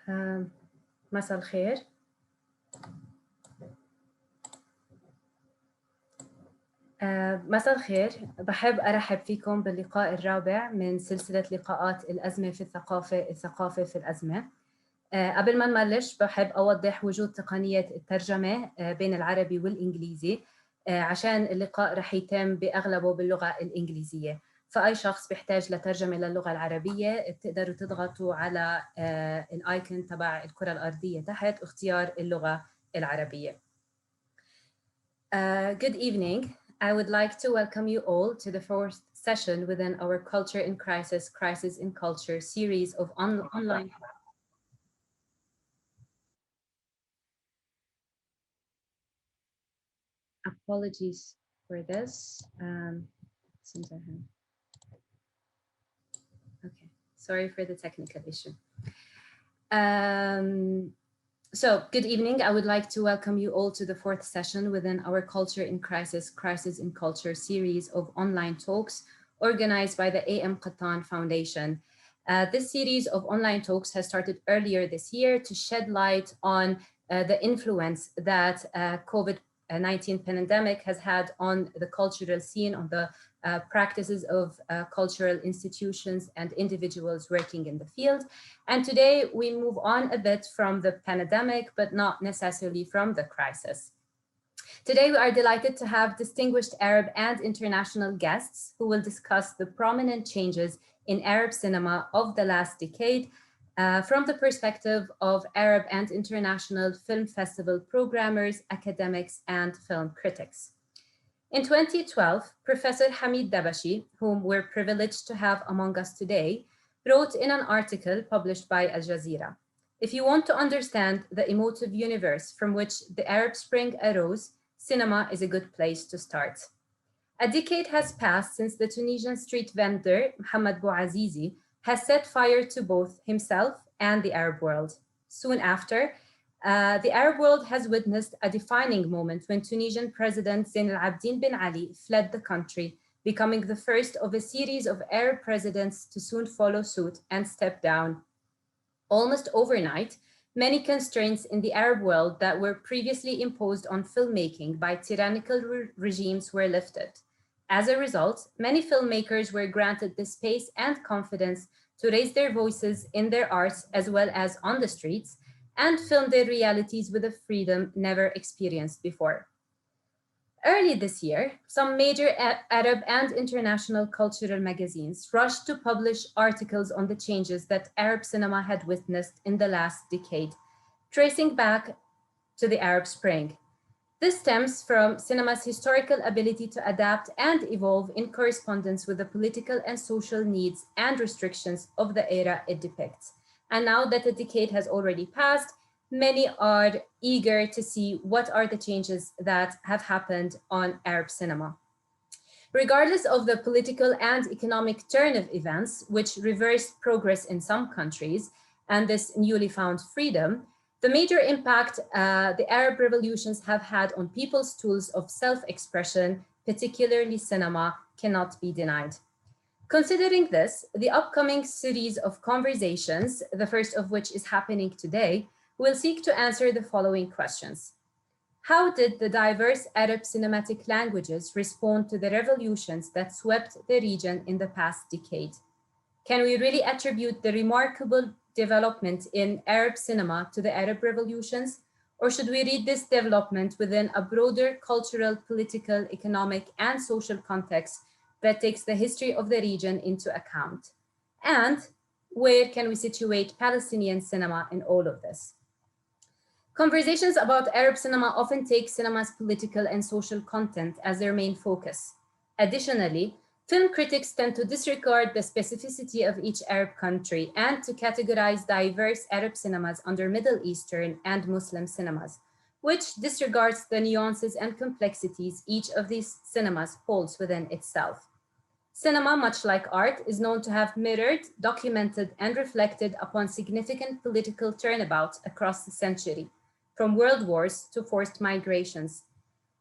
مساء الخير. مساء الخير. بحب أرحب فيكم باللقاء الرابع من سلسلة لقاءات الأزمة في الثقافة، الثقافة في الأزمة. قبل ما نبلش بحب أوضح وجود تقنية الترجمة بين العربي والإنجليزي عشان اللقاء رح يتم بأغلبه باللغة الإنجليزية، فأي شخص بيحتاج لترجمة للغة العربية بتقدروا تضغطوا على الآيكون تبع الكرة الأرضية تحت واختيار اللغة العربية. Good evening. I would like to welcome you all to the fourth session within our Culture in Crisis, Crisis in Culture series of online. Apologies for this. Seems I have. Okay, sorry for the technical issue. So, good evening. I would like to welcome you all to the fourth session within our Culture in Crisis, Crisis in Culture series of online talks organized by the Al-Ahmad Foundation. This series of online talks has started earlier this year to shed light on the influence that COVID-19 pandemic has had on the cultural scene, on the practices of cultural institutions and individuals working in the field. And today we move on a bit from the pandemic, but not necessarily from the crisis. Today we are delighted to have distinguished Arab and international guests who will discuss the prominent changes in Arab cinema of the last decade from the perspective of Arab and international film festival programmers, academics, and film critics. In 2012, Professor Hamid Dabashi, whom we're privileged to have among us today, wrote in an article published by Al Jazeera, "If you want to understand the emotive universe from which the Arab Spring arose, cinema is a good place to start." A decade has passed since the Tunisian street vendor, Mohamed Bouazizi, has set fire to both himself and the Arab world. Soon after, the Arab world has witnessed a defining moment when Tunisian President Zain al-Abidine Ben Ali fled the country, becoming the first of a series of Arab presidents to soon follow suit and step down. Almost overnight, many constraints in the Arab world that were previously imposed on filmmaking by tyrannical regimes were lifted. As a result, many filmmakers were granted the space and confidence to raise their voices in their arts as well as on the streets, and film their realities with a freedom never experienced before. Early this year, some major Arab and international cultural magazines rushed to publish articles on the changes that Arab cinema had witnessed in the last decade, tracing back to the Arab Spring. This stems from cinema's historical ability to adapt and evolve in correspondence with the political and social needs and restrictions of the era it depicts. And now that a decade has already passed, many are eager to see what are the changes that have happened on Arab cinema. Regardless of the political and economic turn of events, which reversed progress in some countries and this newly found freedom, the major impact the Arab revolutions have had on people's tools of self-expression, particularly cinema, cannot be denied. Considering this, the upcoming series of conversations, the first of which is happening today, will seek to answer the following questions. How did the diverse Arab cinematic languages respond to the revolutions that swept the region in the past decade? Can we really attribute the remarkable development in Arab cinema to the Arab revolutions? Or should we read this development within a broader cultural, political, economic, and social context that takes the history of the region into account? And where can we situate Palestinian cinema in all of this? Conversations about Arab cinema often take cinema's political and social content as their main focus. Additionally, film critics tend to disregard the specificity of each Arab country and to categorize diverse Arab cinemas under Middle Eastern and Muslim cinemas, which disregards the nuances and complexities each of these cinemas holds within itself. Cinema, much like art, is known to have mirrored, documented, and reflected upon significant political turnabouts across the century, from world wars to forced migrations.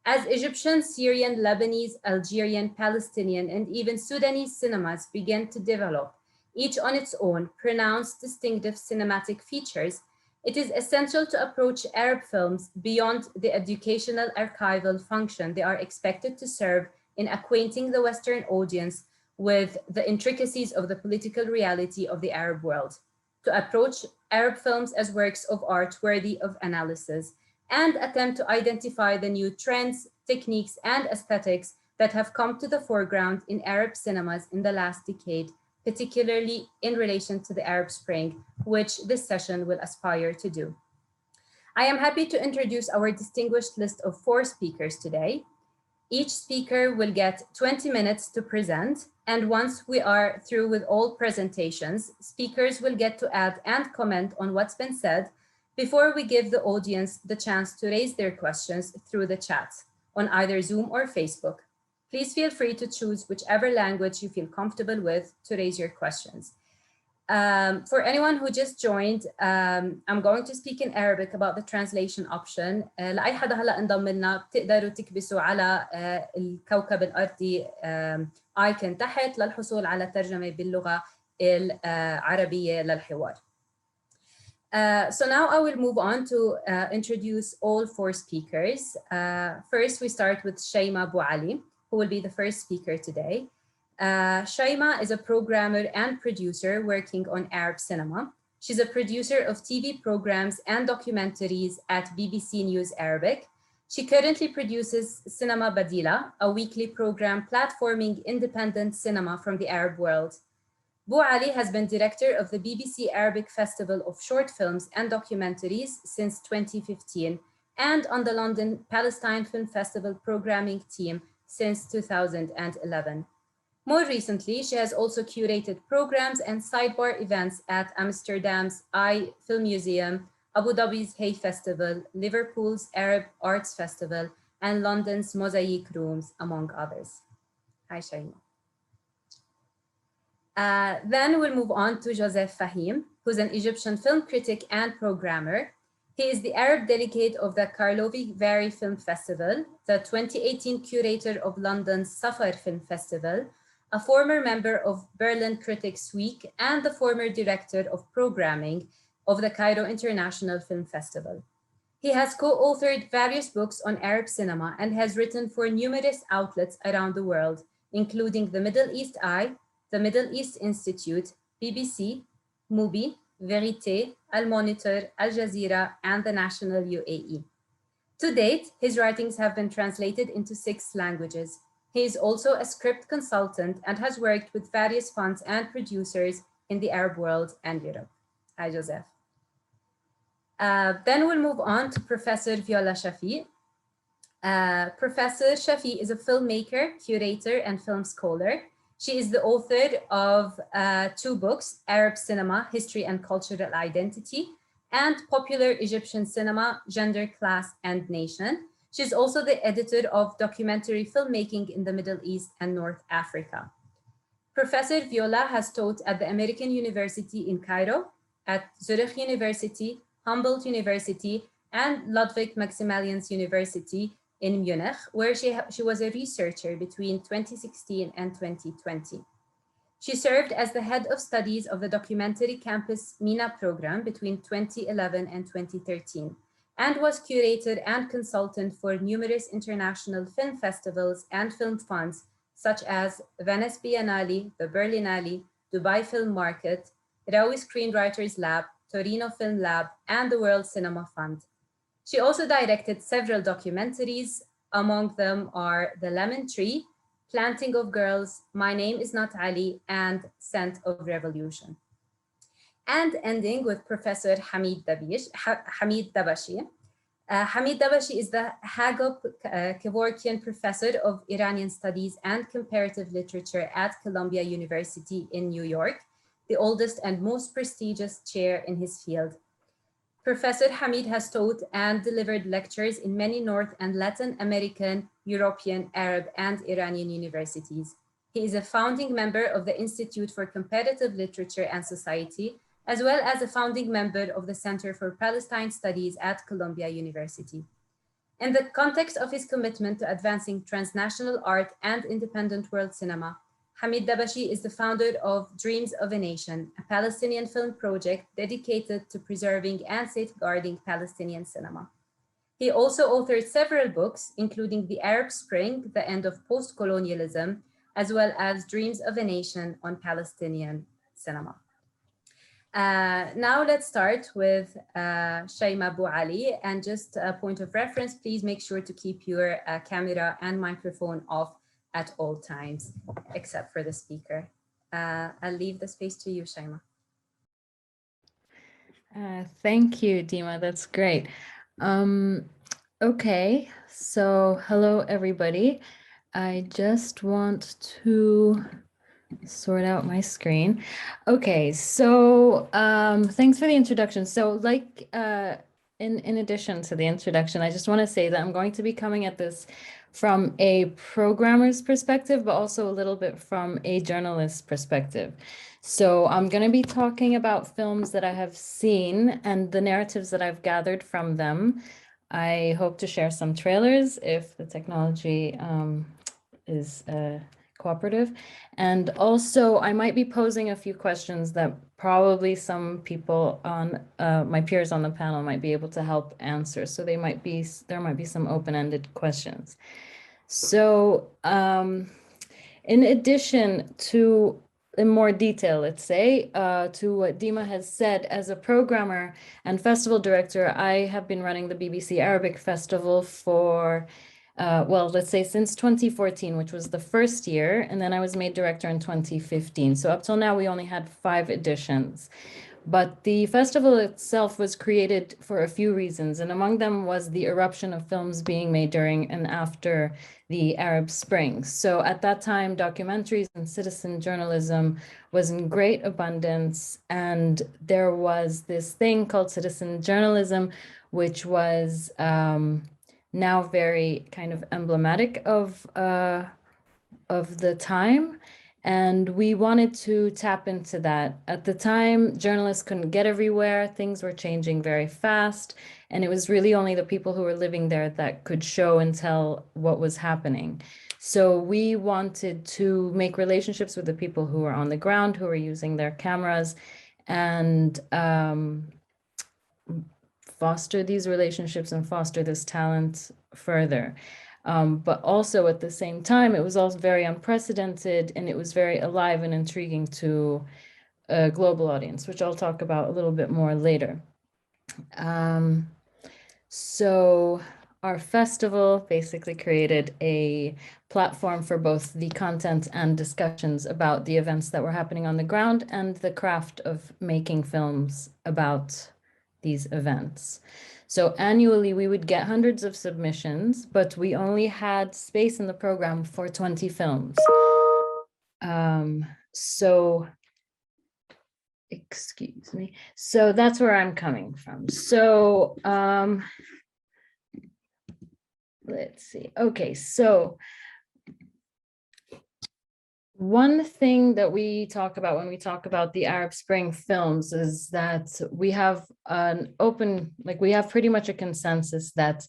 As Egyptian, Syrian, Lebanese, Algerian, Palestinian, and even Sudanese cinemas began to develop, each on its own, pronounced distinctive cinematic features, It is essential to approach Arab films beyond the educational archival function they are expected to serve in acquainting the Western audience with the intricacies of the political reality of the Arab world, to approach Arab films as works of art worthy of analysis, and attempt to identify the new trends, techniques, and aesthetics that have come to the foreground in Arab cinemas in the last decade, particularly in relation to the Arab Spring, which this session will aspire to do. I am happy to introduce our distinguished list of 4 speakers today. Each speaker will get 20 minutes to present, and once we are through with all presentations, speakers will get to add and comment on what's been said before we give the audience the chance to raise their questions through the chat on either Zoom or Facebook. Please feel free to choose whichever language you feel comfortable with to raise your questions. For anyone who just joined, I'm going to speak in Arabic about the translation option. لأي حدا هلا انضم لنا بتقدروا تكبسوا على الكوكب الأرضي ايكون تحت للحصول على ترجمة باللغة العربية للحوار. So now I will move on to introduce all 4 speakers. First, we start with Shaima Buali, who will be the first speaker today. Shaima is a programmer and producer working on Arab cinema. She's a producer of TV programs and documentaries at BBC News Arabic. She currently produces Cinema Badila, a weekly program platforming independent cinema from the Arab world. Buali has been director of the BBC Arabic Festival of Short Films and Documentaries since 2015 and on the London Palestine Film Festival programming team since 2011. More recently, she has also curated programs and sidebar events at Amsterdam's Eye Film Museum, Abu Dhabi's Hay Festival, Liverpool's Arab Arts Festival, and London's Mosaic Rooms, among others. Hi, Shaima. Then we'll move on to Joseph Fahim, who's an Egyptian film critic and programmer. He is the Arab delegate of the Karlovy Vary Film Festival, the 2018 curator of London's Safar Film Festival, a former member of Berlin Critics Week, and the former director of programming of the Cairo International Film Festival. He has co-authored various books on Arab cinema and has written for numerous outlets around the world, including the Middle East Eye, the Middle East Institute, BBC, Mubi, Verité, Al Monitor, Al Jazeera, and the National UAE. To date, his writings have been translated into 6 languages. He is also a script consultant and has worked with various funds and producers in the Arab world and Europe. Hi, Joseph. Then we'll move on to Professor Viola Chaffee. Professor Chaffee is a filmmaker, curator, and film scholar. She is the author of 2 books, Arab Cinema, History and Cultural Identity, and Popular Egyptian Cinema, Gender, Class, and Nation. She's also the editor of documentary filmmaking in the Middle East and North Africa. Professor Viola has taught at the American University in Cairo, at Zurich University, Humboldt University, and Ludwig Maximilians University in Munich, where she was a researcher between 2016 and 2020. She served as the head of studies of the documentary campus MENA program between 2011 and 2013, and was curator and consultant for numerous international film festivals and film funds, such as Venice Biennale, the Berlinale, Dubai Film Market, Rawi Screenwriters Lab, Torino Film Lab, and the World Cinema Fund. She also directed several documentaries. Among them are The Lemon Tree, Planting of Girls, My Name is Not Ali, and Scent of Revolution. And ending with Professor Hamid Dabashi. Hamid Dabashi is the Hagop Kevorkian Professor of Iranian Studies and Comparative Literature at Columbia University in New York, the oldest and most prestigious chair in his field. Professor Hamid has taught and delivered lectures in many North and Latin American, European, Arab, and Iranian universities. He is a founding member of the Institute for Comparative Literature and Society, as well as a founding member of the Center for Palestine Studies at Columbia University. In the context of his commitment to advancing transnational art and independent world cinema, Hamid Dabashi is the founder of Dreams of a Nation, a Palestinian film project dedicated to preserving and safeguarding Palestinian cinema. He also authored several books, including The Arab Spring, The End of Post-Colonialism, as well as Dreams of a Nation on Palestinian cinema. Now let's start with Shaima Buali, and just a point of reference, please make sure to keep your camera and microphone off at all times, except for the speaker. I'll leave the space to you, Shaima. Thank you, Dima, that's great. Okay, so hello everybody. I just want to sort out my screen. Okay, so thanks for the introduction. So like in addition to the introduction, I just want to say that I'm going to be coming at this from a programmer's perspective, but also a little bit from a journalist's perspective. So I'm going to be talking about films that I have seen and the narratives that I've gathered from them. I hope to share some trailers if the technology is cooperative. And also I might be posing a few questions that probably some people on my peers on the panel might be able to help answer. So there might be some open-ended questions. So in addition to, in more detail, let's say, to what Dima has said, as a programmer and festival director, I have been running the BBC Arabic Festival for, well, let's say since 2014, which was the first year, and then I was made director in 2015. So up till now, we only had 5 editions. But the festival itself was created for a few reasons, and among them was the eruption of films being made during and after the Arab Spring. So at that time, documentaries and citizen journalism was in great abundance, and there was this thing called citizen journalism, which was now very kind of emblematic of the time. And we wanted to tap into that. At the time, journalists couldn't get everywhere. Things were changing very fast. And it was really only the people who were living there that could show and tell what was happening. So we wanted to make relationships with the people who were on the ground, who were using their cameras, and foster these relationships and foster this talent further. But also at the same time, it was also very unprecedented, and it was very alive and intriguing to a global audience, which I'll talk about a little bit more later. So our festival basically created a platform for both the content and discussions about the events that were happening on the ground and the craft of making films about these events. So annually, we would get hundreds of submissions, but we only had space in the program for 20 films. So, excuse me. So that's where I'm coming from. So let's see. Okay, so one thing that we talk about when we talk about the Arab Spring films is that we have an open, like we have pretty much a consensus that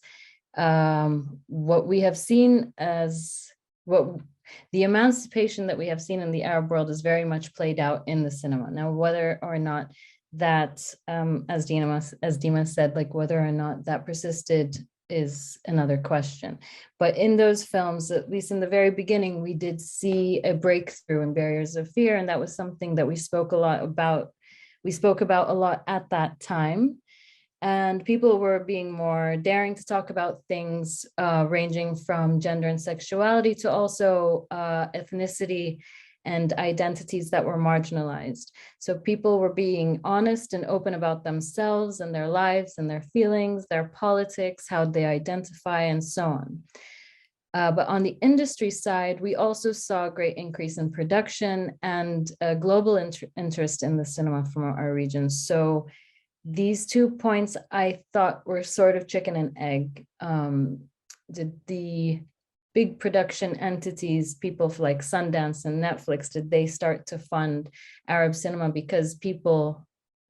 what we have seen as the emancipation that we have seen in the Arab world is very much played out in the cinema. Now, whether or not that, as Dima said, like whether or not that persisted is another question. But in those films, at least in the very beginning, we did see a breakthrough in barriers of fear. And that was something that we spoke a lot about. We spoke about a lot at that time. And people were being more daring to talk about things ranging from gender and sexuality to also ethnicity and identities that were marginalized. So people were being honest and open about themselves and their lives and their feelings, their politics, how they identify, and so on. But on the industry side, we also saw a great increase in production and a global interest in the cinema from our region. So these 2 points I thought were sort of chicken and egg. Did the big production entities, people like Sundance and Netflix, did they start to fund Arab cinema because people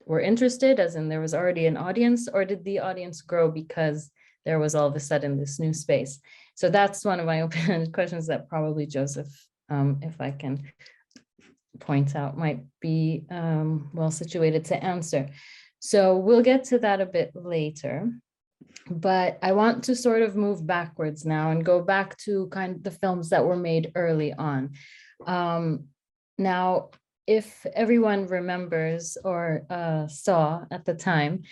were interested, as in there was already an audience, or did the audience grow because there was all of a sudden this new space? So that's one of my open-ended questions that probably Joseph if I can point out, might be well situated to answer. So we'll get to that a bit later, but I want to sort of move backwards now and go back to kind of the films that were made early on. Now, if everyone remembers or saw at the time,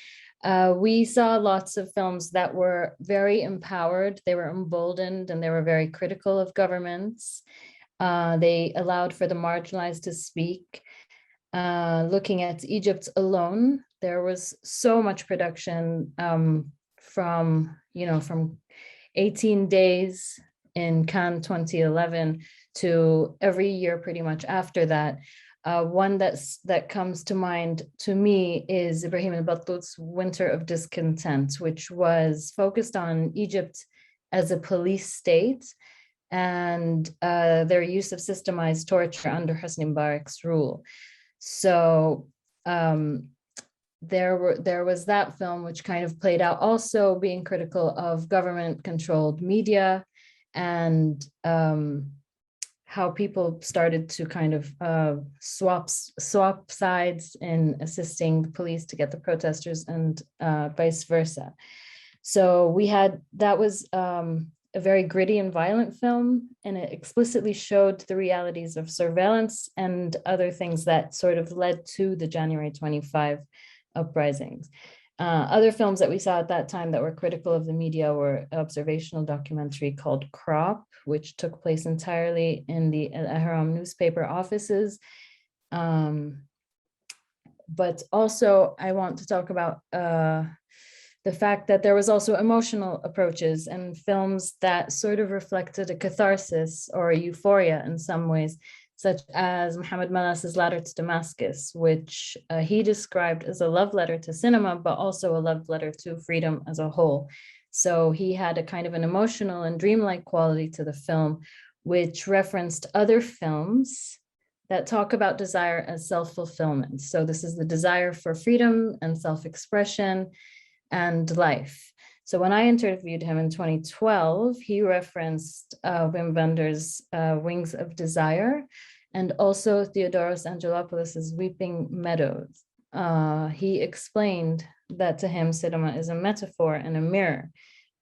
we saw lots of films that were very empowered, they were emboldened, and they were very critical of governments. They allowed for the marginalized to speak. Looking at Egypt alone, there was so much production from 18 Days in Cannes 2011 to every year pretty much after that. One that comes to mind to me is Ibrahim al-Battut's Winter of Discontent, which was focused on Egypt as a police state and their use of systemized torture under Hosni Mubarak's rule. So there was that film which kind of played out also being critical of government-controlled media and how people started to kind of swap sides in assisting the police to get the protesters and vice versa. So that was a very gritty and violent film, and it explicitly showed the realities of surveillance and other things that sort of led to the January 25 uprisings. Other films that we saw at that time that were critical of the media were an observational documentary called Crop, which took place entirely in the Al-Ahram newspaper offices. But also I want to talk about the fact that there was also emotional approaches and films that sort of reflected a catharsis or a euphoria in some ways, such as Mohammed Malas's Ladder to Damascus, which he described as a love letter to cinema, but also a love letter to freedom as a whole. So he had a kind of an emotional and dreamlike quality to the film, which referenced other films that talk about desire as self-fulfillment. So this is the desire for freedom and self-expression and life. So when I interviewed him in 2012, he referenced Wim Wenders' Wings of Desire and also Theodoros Angelopoulos' Weeping Meadows. He explained that to him, cinema is a metaphor and a mirror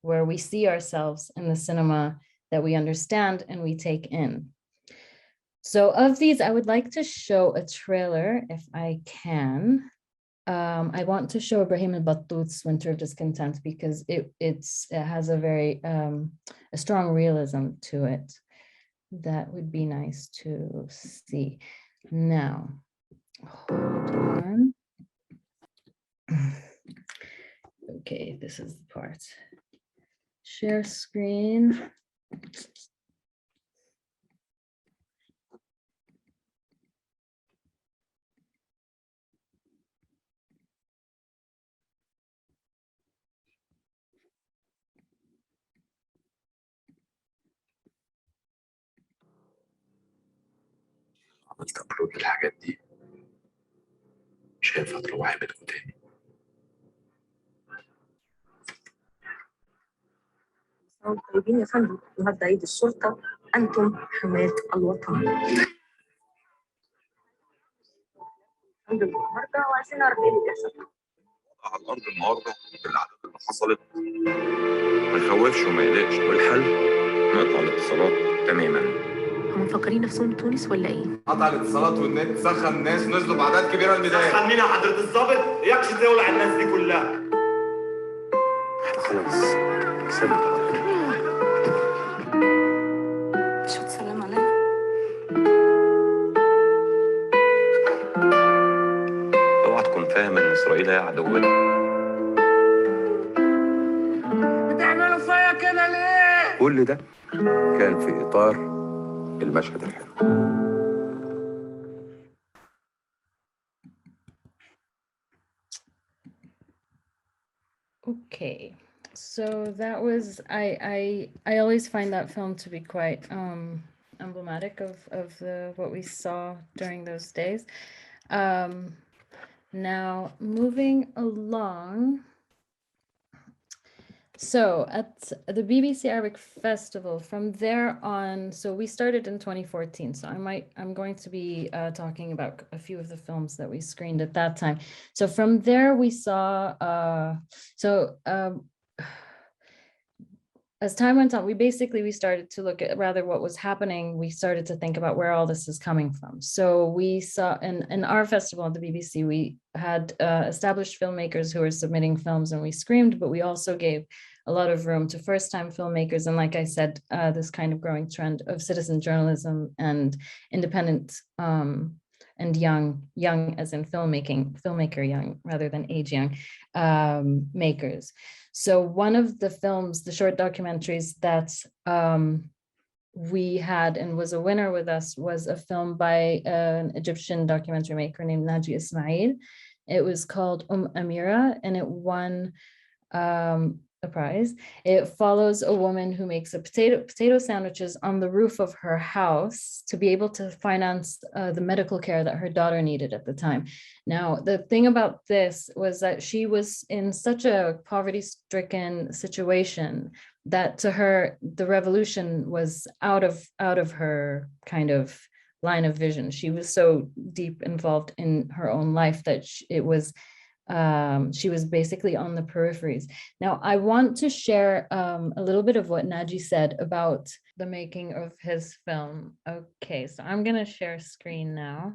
where we see ourselves in the cinema that we understand and we take in. So of these, I would like to show a trailer if I can. I want to show Ibrahim al-Battut's Winter of Discontent because it has a very a strong realism to it. That would be nice to see. Now, hold on. Okay, this is the part. Share screen. عملت ابلود للحاجات دي مش هينفع تروحي بيتكم تاني. طيبين يا فندم، النهارده عيد الشرطه، انتم حماة الوطن. فندم النهارده وعايزين نعرف ايه اللي بيحصل على الارض النهارده بالاعداد اللي حصلت ما يخوفش وما يقلقش، والحل نقطع الاتصالات تماما. هم مفكرين نفسهم تونس ولا ايه؟ قطع الاتصالات والنت سخن الناس نزلوا باعداد كبيره الميدان. سخن مين يا حضرة الظابط؟ يكش تولع الناس دي كلها. احنا خلاص كسبنا. شو تسلم علينا؟ اوعى تكون فاهم ان اسرائيل هي عدونا. بتعملوا فيا كده ليه؟ كل ده كان في اطار المشهد الحلو. Okay, so that was I always find that film to be quite emblematic of what we saw during those days. Now moving along, So at the BBC Arabic Festival, from there on, so we started in 2014. So I'm going to be talking about a few of the films that we screened at that time. So from there we saw, as time went on, we started to look at rather what was happening. We started to think about where all this is coming from. So we saw in our festival at the BBC, we had established filmmakers who were submitting films and we screened, but we also gave a lot of room to first-time filmmakers. And like I said, this kind of growing trend of citizen journalism and independent and young as in filmmaker young rather than age young makers. So one of the films, the short documentaries that we had and was a winner with us was a film by an Egyptian documentary maker named Naji Ismail. It was called Amira, and it won a prize. It follows a woman who makes a potato sandwiches on the roof of her house to be able to finance the medical care that her daughter needed at the time. Now, the thing about this was that she was in such a poverty-stricken situation that to her, the revolution was out of her kind of line of vision. She was so deep involved in her own life that she was basically on the peripheries. Now, I want to share a little bit of what Naji said about the making of his film. Okay, so I'm going to share screen now.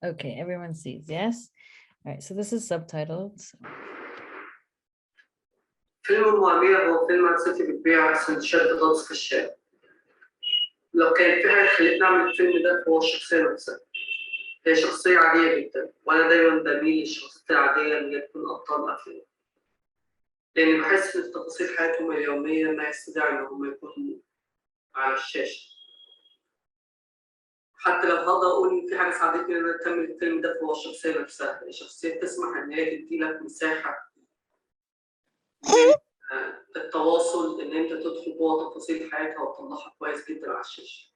Okay, everyone sees, yes? All right, so this is subtitled. فيلم المؤامرة هو فيلم عن ست بتبيع سندوتشات بطاطس في الشارع. لو كان في حاجة خلتني أعمل الفيلم ده فهو الشخصية نفسها. هي شخصية عادية جدا، وأنا دايما بميل للشخصيات العادية اللي تكون أبطال أفلام. لأني بحس إن تفاصيل حياتهم اليومية ما يستدعي إن هم يكونوا على الشاشة. حتى لو هقدر أقول إن في حاجة ساعدتني إن أنا أكمل الفيلم ده فهو الشخصية نفسها، الشخصية تسمح إن هي تديلك مساحة التواصل إن أنت تدخل جوه تفاصيل حياتها وتطلعها كويس جدا على الشاشة.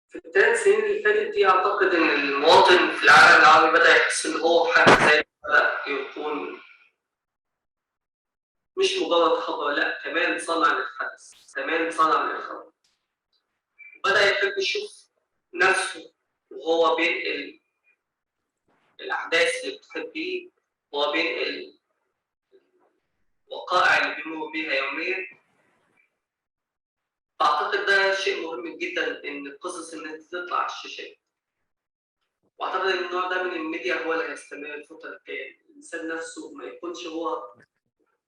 في الثلاث سنين اللي فاتت دي أعتقد إن المواطن في العالم العربي بدأ يحس إن هو بحاجة زي بدأ يكون مش مجرد خبر، لأ كمان صانع للحدث، كمان صانع للخبر. بدأ يحب يشوف نفسه وهو بينقل الأحداث اللي بتحب بيه، وهو بينقل الوقائع اللي بيمر بيها يوميا. أعتقد ده شيء مهم جدا إن القصص إنها تطلع على الشاشات. وأعتقد إن النوع ده من الميديا هو اللي هيستمر الفترة الجاية، الإنسان نفسه ما يكونش هو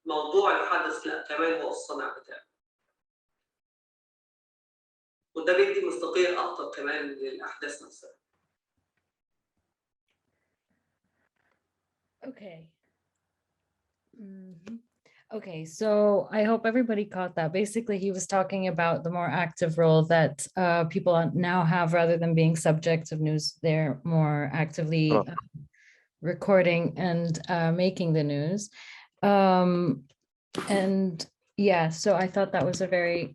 موضوع الحدث، لا كمان هو الصانع بتاعه. وده بيدي مصداقية أكتر كمان للأحداث نفسها. Okay. Okay, so I hope everybody caught that. Basically, he was talking about the more active role that people now have rather than being subjects of news. They're more actively recording and making the news. And yeah, so I thought that was a very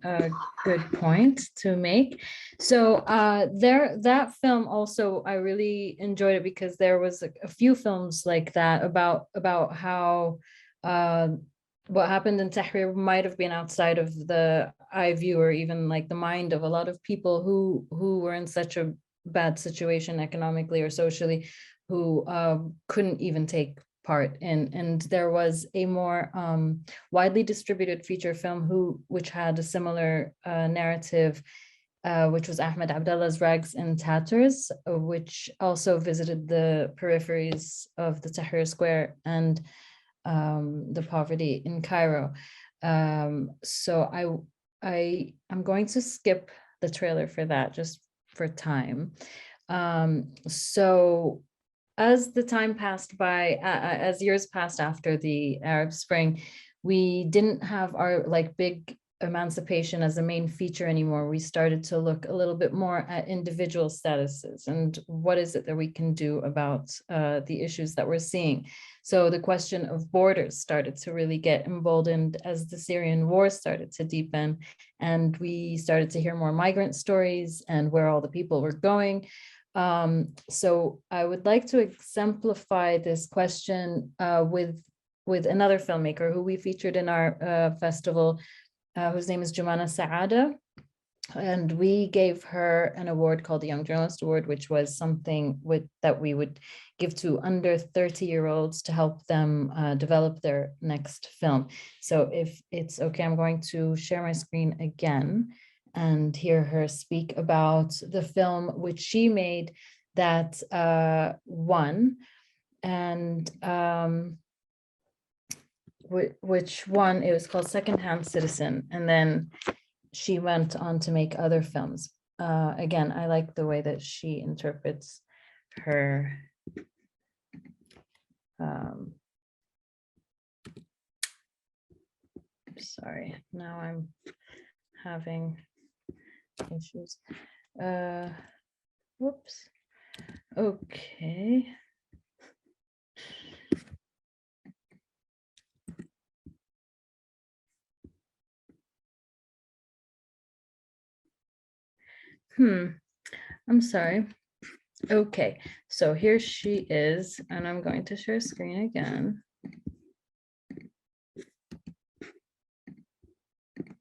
good point to make. So that film also, I really enjoyed it because there was a few films like that about how what happened in Tahrir might have been outside of the eye view or even like the mind of a lot of people who were in such a bad situation economically or socially, who couldn't even take part in. And there was a more widely distributed feature film which had a similar narrative, which was Ahmed Abdallah's Rags and Tatters, which also visited the peripheries of the Tahrir Square and the poverty in Cairo. So I'm going to skip the trailer for that just for time. So as the time passed by, as years passed after the Arab Spring, we didn't have our like big emancipation as a main feature anymore. We started to look a little bit more at individual statuses and what is it that we can do about the issues that we're seeing. So the question of borders started to really get emboldened as the Syrian war started to deepen, and we started to hear more migrant stories and where all the people were going. So I would like to exemplify this question with another filmmaker who we featured in our festival, whose name is Jumana Saada. And we gave her an award called the Young Journalist Award, which was something that we would give to under 30-year-olds to help them develop their next film. So if it's okay, I'm going to share my screen again and hear her speak about the film which she made that won, and which won. It was called Secondhand Citizen, and then she went on to make other films. Again, I like the way that she interprets her sorry, now I'm having issues. Whoops. Okay. I'm sorry. Okay, so here she is, and I'm going to share screen again.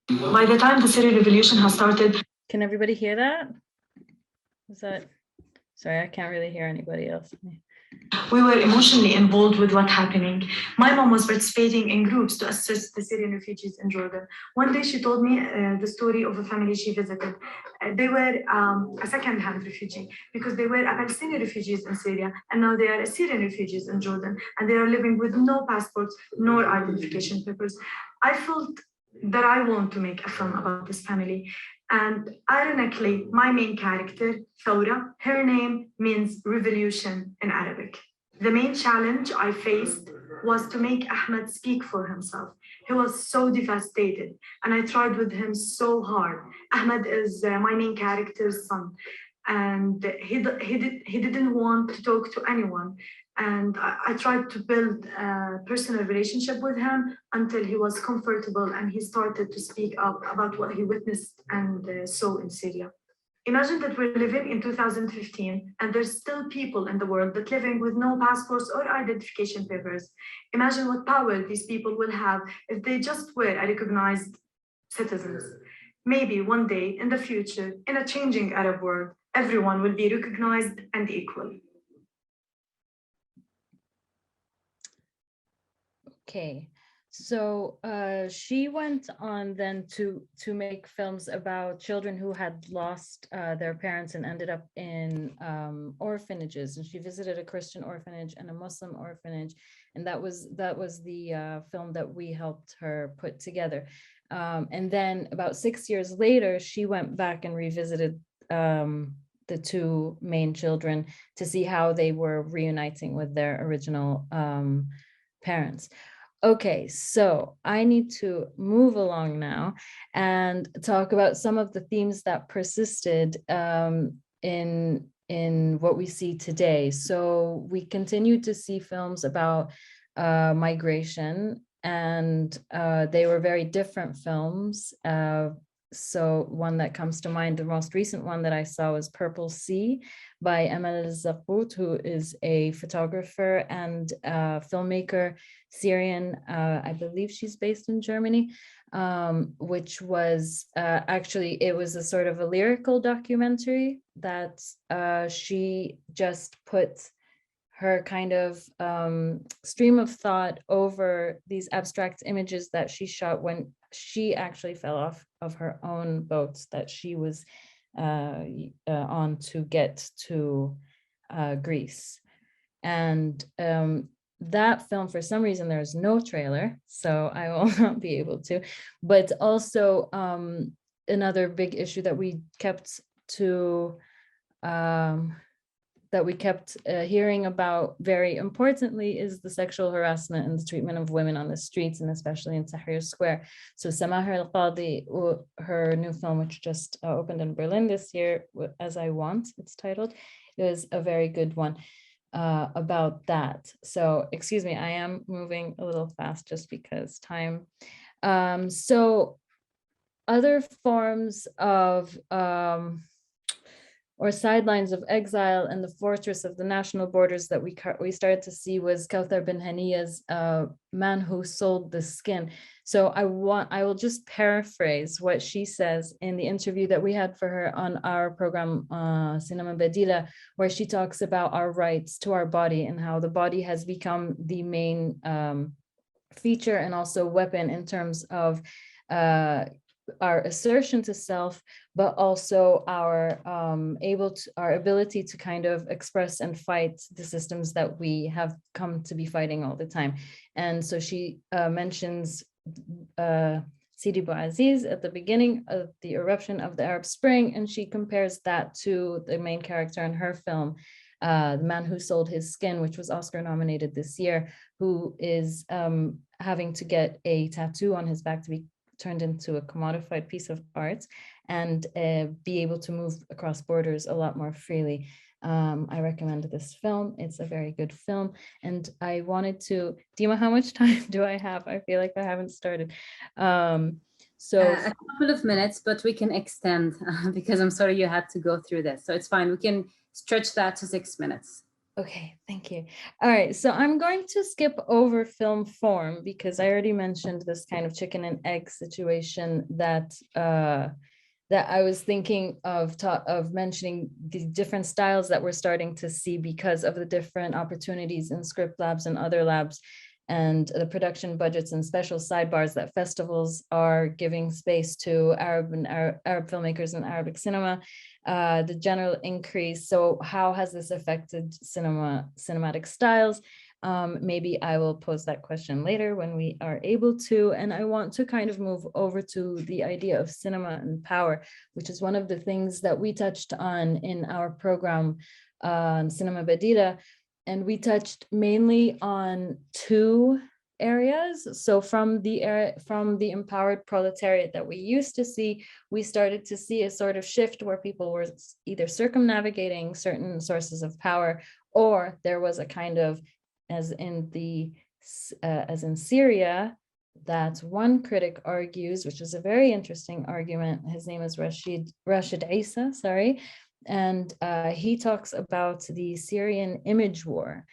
By the time the Syrian revolution has started. Can everybody hear that? Is that, sorry, I can't really hear anybody else. We were emotionally involved with what's happening. My mom was participating in groups to assist the Syrian refugees in Jordan. One day she told me the story of a family she visited. They were a second-hand refugee because they were Palestinian refugees in Syria, and now they are Syrian refugees in Jordan, and they are living with no passports nor identification papers. I felt that I want to make a film about this family. And ironically, my main character, Thawra, her name means revolution in Arabic. The main challenge I faced was to make Ahmad speak for himself. He was so devastated, and I tried with him so hard. Ahmad is my main character's son, and he didn't want to talk to anyone. And I tried to build a personal relationship with him until he was comfortable and he started to speak up about what he witnessed and saw in Syria. Imagine that we're living in 2015 and there's still people in the world that living with no passports or identification papers. Imagine what power these people will have if they just were recognized citizens. Maybe one day in the future, in a changing Arab world, everyone will be recognized and equal. Okay, so she went on then to make films about children who had lost their parents and ended up in orphanages. And she visited a Christian orphanage and a Muslim orphanage, and that was the film that we helped her put together. And then about 6 years later, she went back and revisited the two main children to see how they were reuniting with their original parents. Okay, so I need to move along now and talk about some of the themes that persisted in what we see today. So we continue to see films about migration, and they were very different films. So one that comes to mind, the most recent one that I saw was Purple Sea by Amal Zakout, who is a photographer and filmmaker, Syrian. I believe she's based in Germany, which was actually, it was a sort of a lyrical documentary that she just put her kind of stream of thought over these abstract images that she shot when she actually fell off of her own boat that she was on to get to Greece. And that film, for some reason, there's no trailer, so I will not be able to. But also another big issue that we kept hearing about very importantly is the sexual harassment and the treatment of women on the streets, and especially in Tahrir Square. So Samah al-Qadi, her new film, which just opened in Berlin this year, As I Want, it's titled, is a very good one about that. So excuse me, I am moving a little fast just because time. So other forms of or Sidelines of Exile and the Fortress of the National Borders that we started to see was Kawthar bin Haniya's Man Who Sold the Skin. So I will just paraphrase what she says in the interview that we had for her on our program, Cinema Badila, where she talks about our rights to our body and how the body has become the main feature and also weapon in terms of our assertion to self, but also our our ability to kind of express and fight the systems that we have come to be fighting all the time. And so she mentions Sidi Bouaziz at the beginning of the eruption of the Arab Spring, and she compares that to the main character in her film, The Man Who Sold His Skin, which was Oscar nominated this year, who is having to get a tattoo on his back to be turned into a commodified piece of art and be able to move across borders a lot more freely. I recommend this film. It's a very good film. And I wanted to, Dima, how much time do I have? I feel like I haven't started. A couple of minutes, but we can extend because I'm sorry you had to go through this. So it's fine. We can stretch that to 6 minutes. Okay, thank you. All right, so I'm going to skip over film form because I already mentioned this kind of chicken and egg situation that that I was thinking of mentioning the different styles that we're starting to see because of the different opportunities in script labs and other labs and the production budgets and special sidebars that festivals are giving space to Arab filmmakers in Arabic cinema. The general increase. So how has this affected cinematic styles? Maybe I will pose that question later when we are able to. And I want to kind of move over to the idea of cinema and power, which is one of the things that we touched on in our program, Cinema Badila. And we touched mainly on two areas. So from the empowered proletariat that we used to see, we started to see a sort of shift where people were either circumnavigating certain sources of power, or there was a kind of, as in Syria, that one critic argues, which is a very interesting argument. His name is Rashid Isa, sorry. And he talks about the Syrian image war.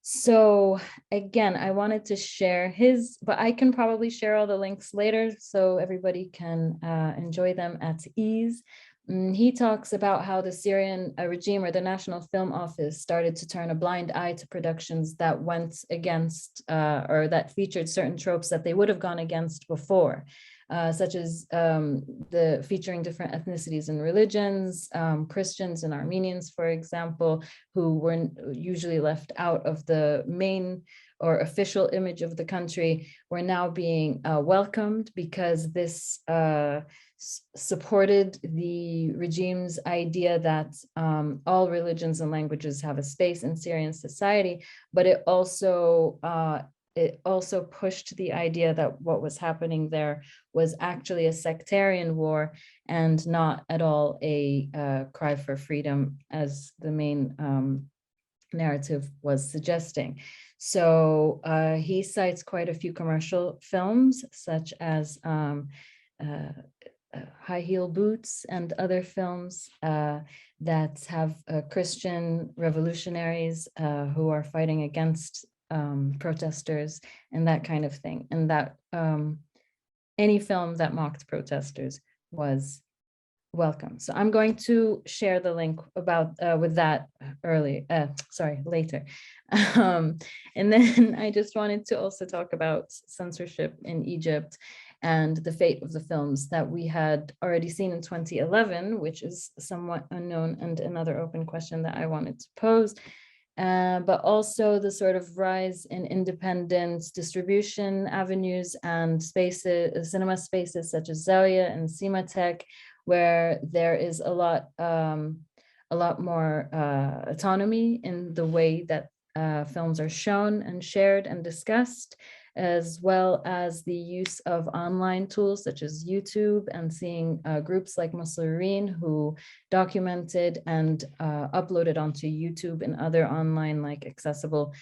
So again, I wanted to share his, but I can probably share all the links later so everybody can enjoy them at ease. He talks about how the Syrian regime or the National Film Office started to turn a blind eye to productions that went against or that featured certain tropes that they would have gone against before. Such as featuring different ethnicities and religions, Christians and Armenians, for example, who were usually left out of the main or official image of the country, were now being welcomed because this supported the regime's idea that all religions and languages have a space in Syrian society, but it also pushed the idea that what was happening there was actually a sectarian war and not at all a cry for freedom, as the main narrative was suggesting. So he cites quite a few commercial films, such as High Heel Boots and other films that have Christian revolutionaries who are fighting against protesters and that kind of thing, and that any film that mocked protesters was welcome. So I'm going to share the link about with that later. And then I just wanted to also talk about censorship in Egypt and the fate of the films that we had already seen in 2011, which is somewhat unknown and another open question that I wanted to pose. But also the sort of rise in independent distribution avenues and spaces, cinema spaces such as Zawiya and Cinematech, where there is a lot more autonomy in the way that films are shown and shared and discussed, as well as the use of online tools such as YouTube, and seeing groups like Muslimin who documented and uploaded onto YouTube and other online like accessible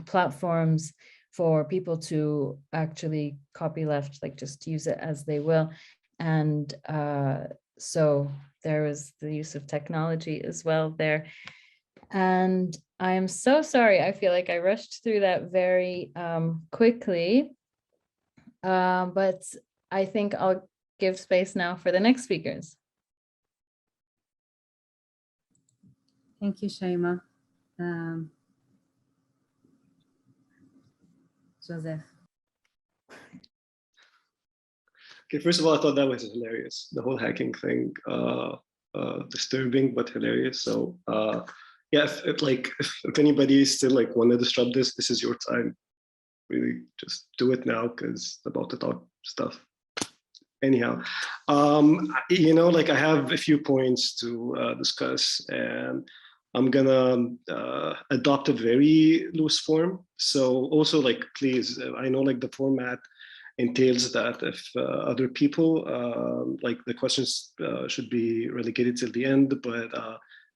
platforms for people to actually copyleft, like just use it as they will. And so there was the use of technology as well there. And I am so sorry. I feel like I rushed through that very quickly, but I think I'll give space now for the next speakers. Thank you, Shaima. Joseph. Okay, first of all, I thought that was hilarious. The whole hacking thing, disturbing but hilarious. So yeah, if anybody still like want to disrupt this, this is your time. Really, just do it now because about to talk stuff. Anyhow, you know, like I have a few points to discuss, and I'm gonna adopt a very loose form. So also, like, please, I know like the format entails that if other people, like the questions should be relegated till the end, but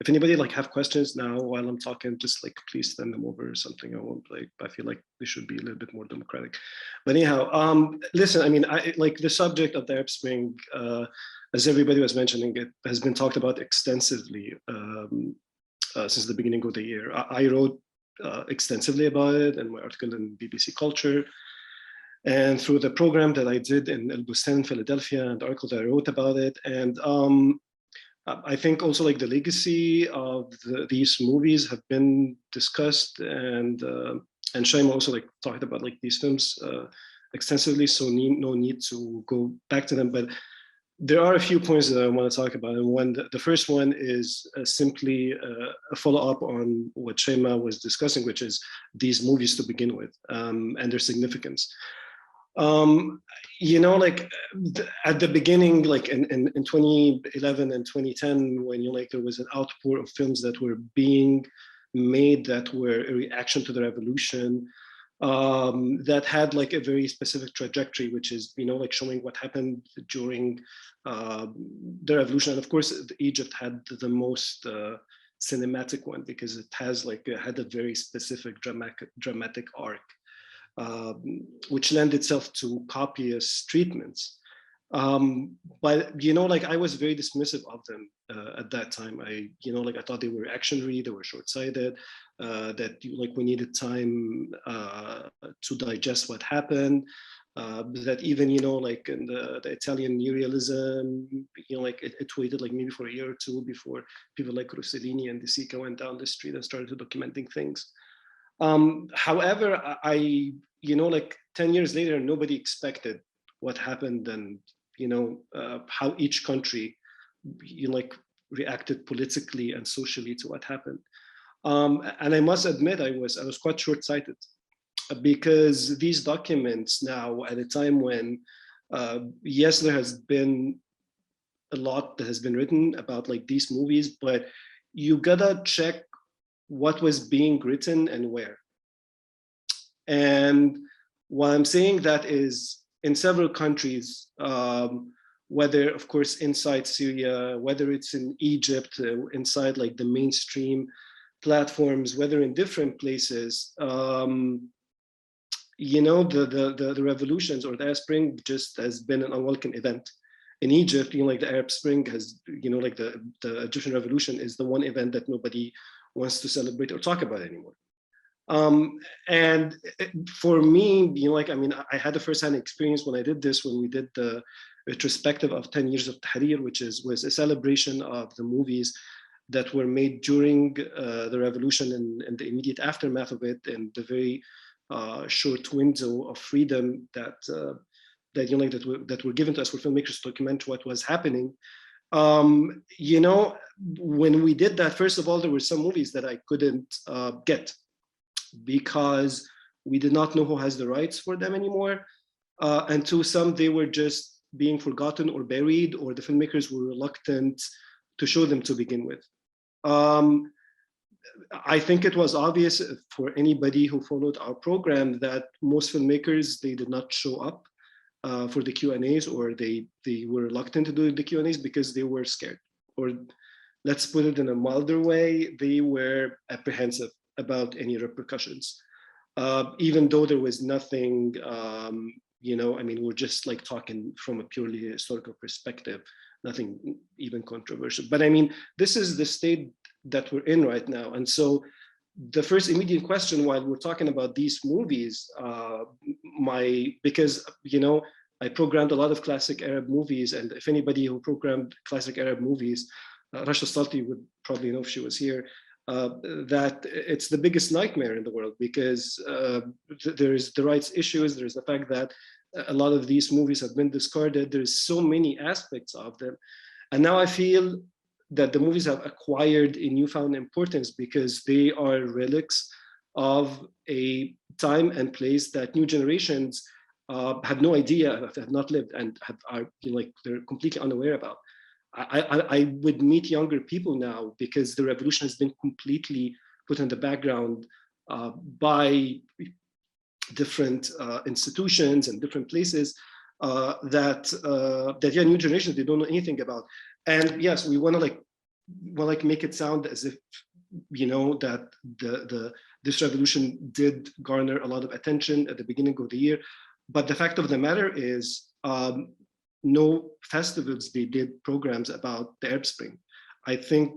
if anybody like have questions now while I'm talking, just like please send them over or something. I won't like, I feel like they should be a little bit more democratic. But anyhow, listen, I mean, I like the subject of the Arab Spring, as everybody was mentioning, it has been talked about extensively since the beginning of the year. I wrote extensively about it in my article in BBC Culture, and through the program that I did in El Bustan, Philadelphia, and the article that I wrote about it. And I think also like the legacy of these movies have been discussed, and Shaima also like talked about like these films extensively, so no need to go back to them. But there are a few points that I want to talk about, and the first one is simply a follow-up on what Shaima was discussing, which is these movies to begin with and their significance. You know, like at the beginning, like in 2011 and 2010, when there was an outpour of films that were being made that were a reaction to the revolution, that had like a very specific trajectory, which is, like showing what happened during the revolution. And of course, Egypt had the most cinematic one because it had a very specific dramatic arc. Which lend itself to copyist treatments. But I was very dismissive of them at that time. I thought they were reactionary, they were short-sighted, that we needed time to digest what happened. That even in the Italian neorealism, it waited maybe for a year or two before people like Rossellini and De Sica went down the street and started documenting things. However, 10 years later, nobody expected what happened, and how each country reacted politically and socially to what happened. And I must admit, I was quite short-sighted, because these documents now, at a time when yes, there has been a lot that has been written about these movies, but you gotta check what was being written and where. And why I'm saying that is, in several countries, whether of course inside Syria, whether it's in Egypt, inside the mainstream platforms, whether in different places, the revolutions or the Arab Spring just has been an unwelcome event. In Egypt, the Arab Spring has, the Egyptian revolution is the one event that nobody wants to celebrate or talk about anymore. And for me, I had a first-hand experience when I did this, when we did the retrospective of 10 years of Tahrir, which was a celebration of the movies that were made during the revolution and the immediate aftermath of it, and the very short window of freedom that were given to us for filmmakers to document what was happening. When we did that, first of all, there were some movies that I couldn't get because we did not know who has the rights for them anymore. And to some, they were just being forgotten or buried, or the filmmakers were reluctant to show them to begin with. I think it was obvious for anybody who followed our program that most filmmakers, they did not show up for the Q&As, or they were reluctant to do the Q&As because they were scared, or let's put it in a milder way, they were apprehensive about any repercussions, even though there was nothing, we're just talking from a purely historical perspective, nothing even controversial. But I mean, this is the state that we're in right now. And so the first immediate question while we're talking about these movies, because, you know, I programmed a lot of classic Arab movies, and if anybody who programmed classic Arab movies, Rasha Salti would probably know if she was here, that it's the biggest nightmare in the world, because there's the rights issues, there's the fact that a lot of these movies have been discarded, there's so many aspects of them. And now I feel that the movies have acquired a newfound importance because they are relics of a time and place that new generations had no idea, have not lived, and are, you know, like, they're completely unaware about. I would meet younger people now because the revolution has been completely put in the background by different institutions and different places that yeah, new generations, they don't know anything about. And yes, we want to make it sound as if, you know, that this revolution did garner a lot of attention at the beginning of the year. But the fact of the matter is, no festivals, they did programs about the Arab Spring. I think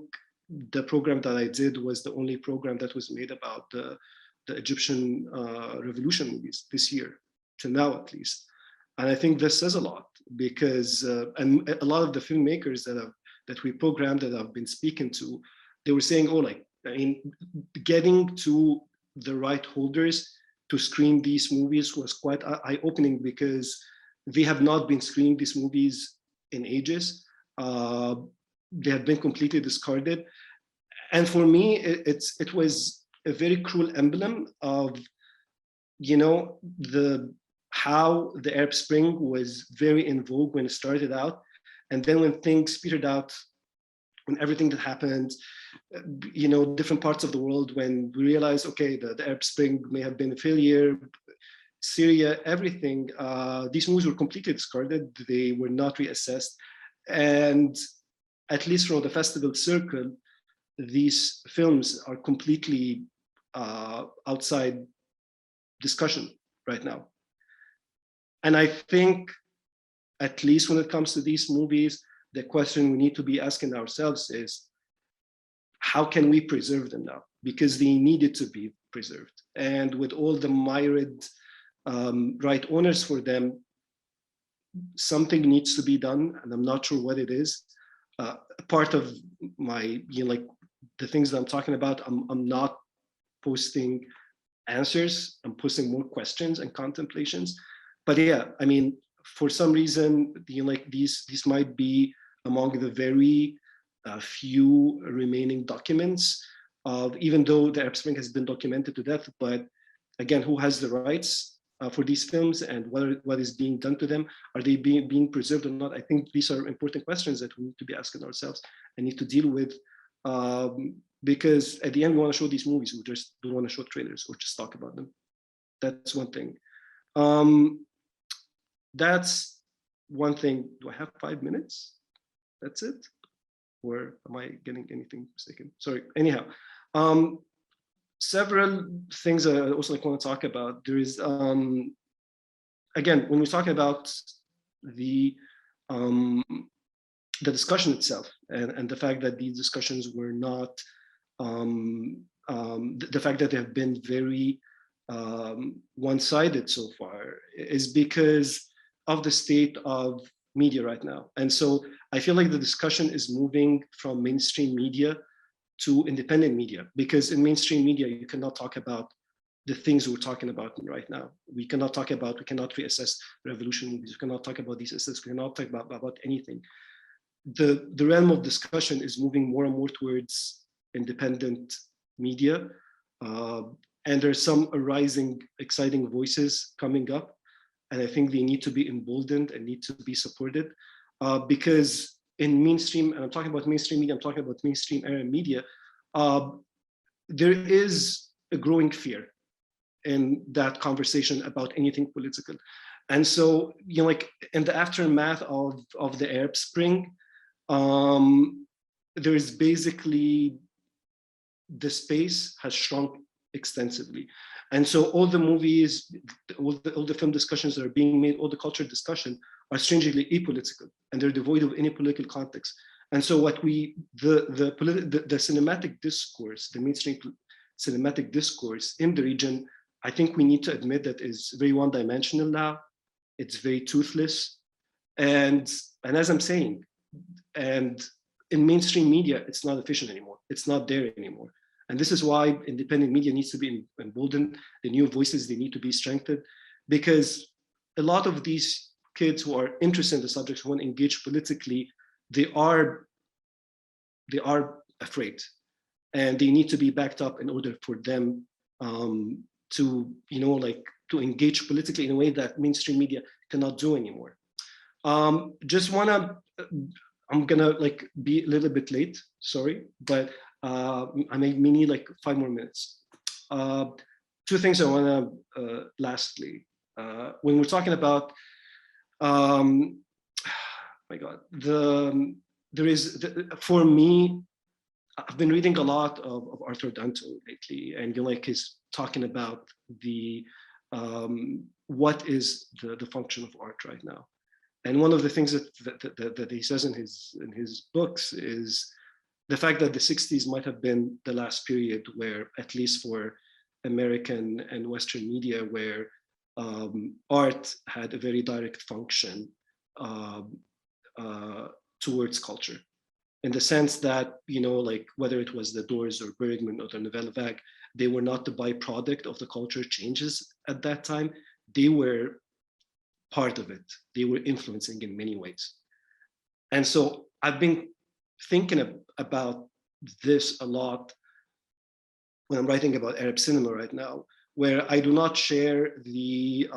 the program that I did was the only program that was made about the Egyptian revolution movies this year, till now at least. And I think this says a lot, because and a lot of the filmmakers that we programmed, that I've been speaking to, they were saying, oh, like, I mean, getting to the right holders to screen these movies was quite eye-opening, because they have not been screening these movies in ages. They have been completely discarded. And for me, it was a very cruel emblem of, you know, how the Arab Spring was very in vogue when it started out. And then when things petered out, when everything that happened, you know, different parts of the world, when we realized, okay, the Arab Spring may have been a failure, Syria, everything, these movies were completely discarded. They were not reassessed. And at least from the festival circle, these films are completely outside discussion right now. And I think, at least when it comes to these movies, the question we need to be asking ourselves is, how can we preserve them now? Because they needed to be preserved. And with all the myriad right owners for them, something needs to be done, and I'm not sure what it is. Part of my, you know, like, the things that I'm talking about, I'm not posting answers, I'm posting more questions and contemplations. But yeah, I mean, for some reason, you know, like, these might be among the very few remaining documents of, even though the Arab Spring has been documented to death, but again, who has the rights for these films, and what is being done to them? Are they being preserved or not? I think these are important questions that we need to be asking ourselves and need to deal with, because at the end, we want to show these movies. We just don't want to show trailers or just talk about them. That's one thing. That's one thing. Do I have 5 minutes? That's it? Or am I getting anything mistaken? Sorry. Anyhow, several things I also want to talk about. There is, again, when we're talking about the discussion itself, and the fact that these discussions were not, the fact that they have been very one-sided so far, is because of the state of media right now. And so I feel like the discussion is moving from mainstream media to independent media, because in mainstream media, you cannot talk about the things we're talking about right now. We cannot reassess revolution movies. We cannot talk about these aesthetics. We cannot talk about anything. The realm of discussion is moving more and more towards independent media. And there's some arising, exciting voices coming up. And I think they need to be emboldened and need to be supported, because in mainstream, and I'm talking about mainstream media, I'm talking about mainstream Arab media, there is a growing fear in that conversation about anything political. And so, you know, like, in the aftermath of the Arab Spring, there is basically, the space has shrunk extensively. And so all the movies, all the film discussions that are being made, all the culture discussion are strangely apolitical, and they're devoid of any political context. And so what the cinematic discourse, the mainstream cinematic discourse in the region, I think we need to admit that is very one-dimensional now. It's very toothless. And as I'm saying, and in mainstream media, it's not efficient anymore. It's not there anymore. And this is why independent media needs to be emboldened. The new voices, they need to be strengthened, because a lot of these kids who are interested in the subject, who want to engage politically, they are afraid, and they need to be backed up in order for them to, to engage politically in a way that mainstream media cannot do anymore. I'm gonna be a little bit late, sorry, but I may need 5 more minutes. 2 things I wanna, lastly, when we're talking about, my God, for me, I've been reading a lot of Arthur Danto lately, and he's talking about the what is the function of art right now. And one of the things that he says in his books is the fact that the 60s might have been the last period where, at least for American and Western media, where art had a very direct function towards culture, in the sense that, whether it was the Doors or Bergman or the Nouvelle Vague, they were not the byproduct of the culture changes at that time. They were part of it. They were influencing in many ways. And so I've been thinking about this a lot when I'm writing about Arab cinema right now, where I do not share the,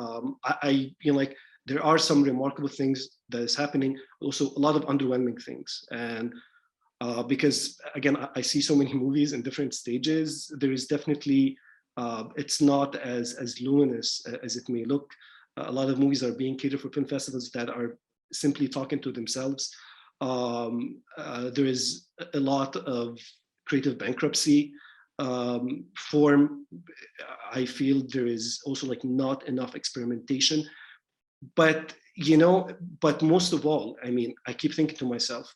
there are some remarkable things that is happening, also a lot of underwhelming things. And because again, I see so many movies in different stages, there is definitely, it's not as luminous as it may look. A lot of movies are being catered for film festivals that are simply talking to themselves. There is a lot of creative bankruptcy. I feel there is also not enough experimentation. But, but most of all, I keep thinking to myself,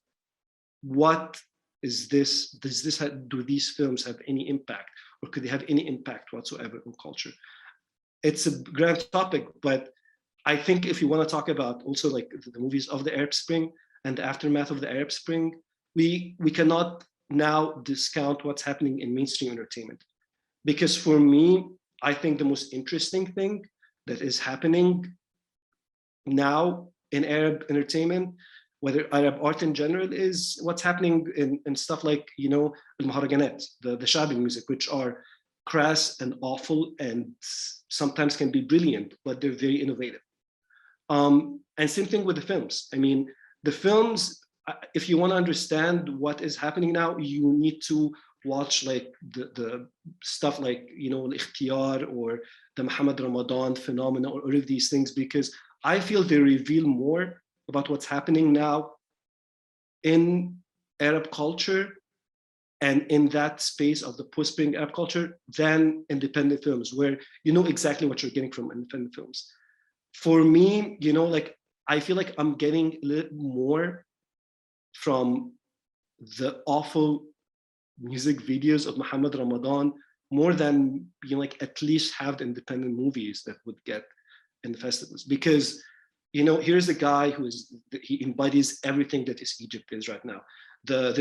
what is this? Do these films have any impact, or could they have any impact whatsoever on culture? It's a grand topic, but I think if you want to talk about also the movies of the Arab Spring and the aftermath of the Arab Spring, we cannot now discount what's happening in mainstream entertainment. Because for me, I think the most interesting thing that is happening now in Arab entertainment, whether Arab art in general, is what's happening in stuff like, al-Mehraganat, the shabi music, which are crass and awful and sometimes can be brilliant, but they're very innovative. And same thing with the films. The films, if you want to understand what is happening now, you need to watch the stuff like, Al-Ikhtiyar or the Muhammad Ramadan phenomena, or all of these things, because I feel they reveal more about what's happening now in Arab culture and in that space of the post-spring Arab culture than independent films, where you know exactly what you're getting from independent films. For me, I feel like I'm getting a little more from the awful music videos of Muhammad Ramadan, more than at least have the independent movies that would get in the festivals. Because here's a guy he embodies everything that Egypt is right now. The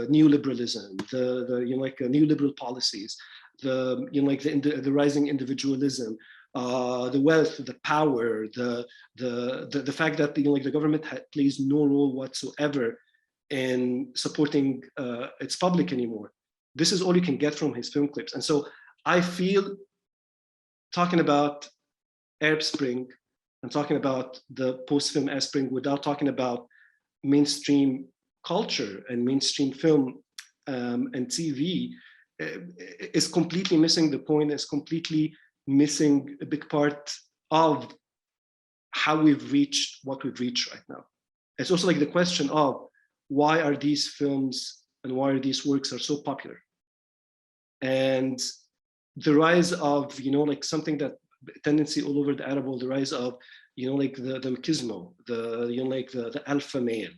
neoliberalism, the neoliberal policies, the rising individualism, the wealth, the power, the fact that the government plays no role whatsoever in supporting its public anymore. This is all you can get from his film clips. And so I feel, talking about Arab Spring and talking about the post-film Arab Spring without talking about mainstream culture and mainstream film and TV is completely missing the point, is completely missing a big part of how we've reached what we've reached right now. It's also the question of why are these films and why are these works are so popular? And the rise of, like something that tendency all over the Arab world, the rise of, like the machismo, like the alpha male,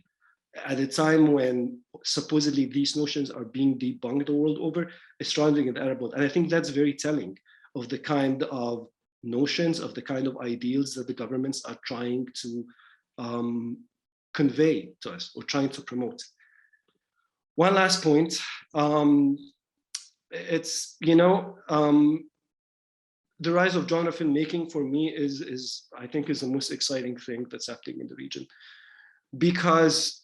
at a time when supposedly these notions are being debunked the world over, is strongly in the Arab world. And I think that's very telling of the kind of notions, of the kind of ideals that the governments are trying to convey to us or trying to promote. One last point, it's, the rise of genre filmmaking for me is I think is the most exciting thing that's happening in the region. Because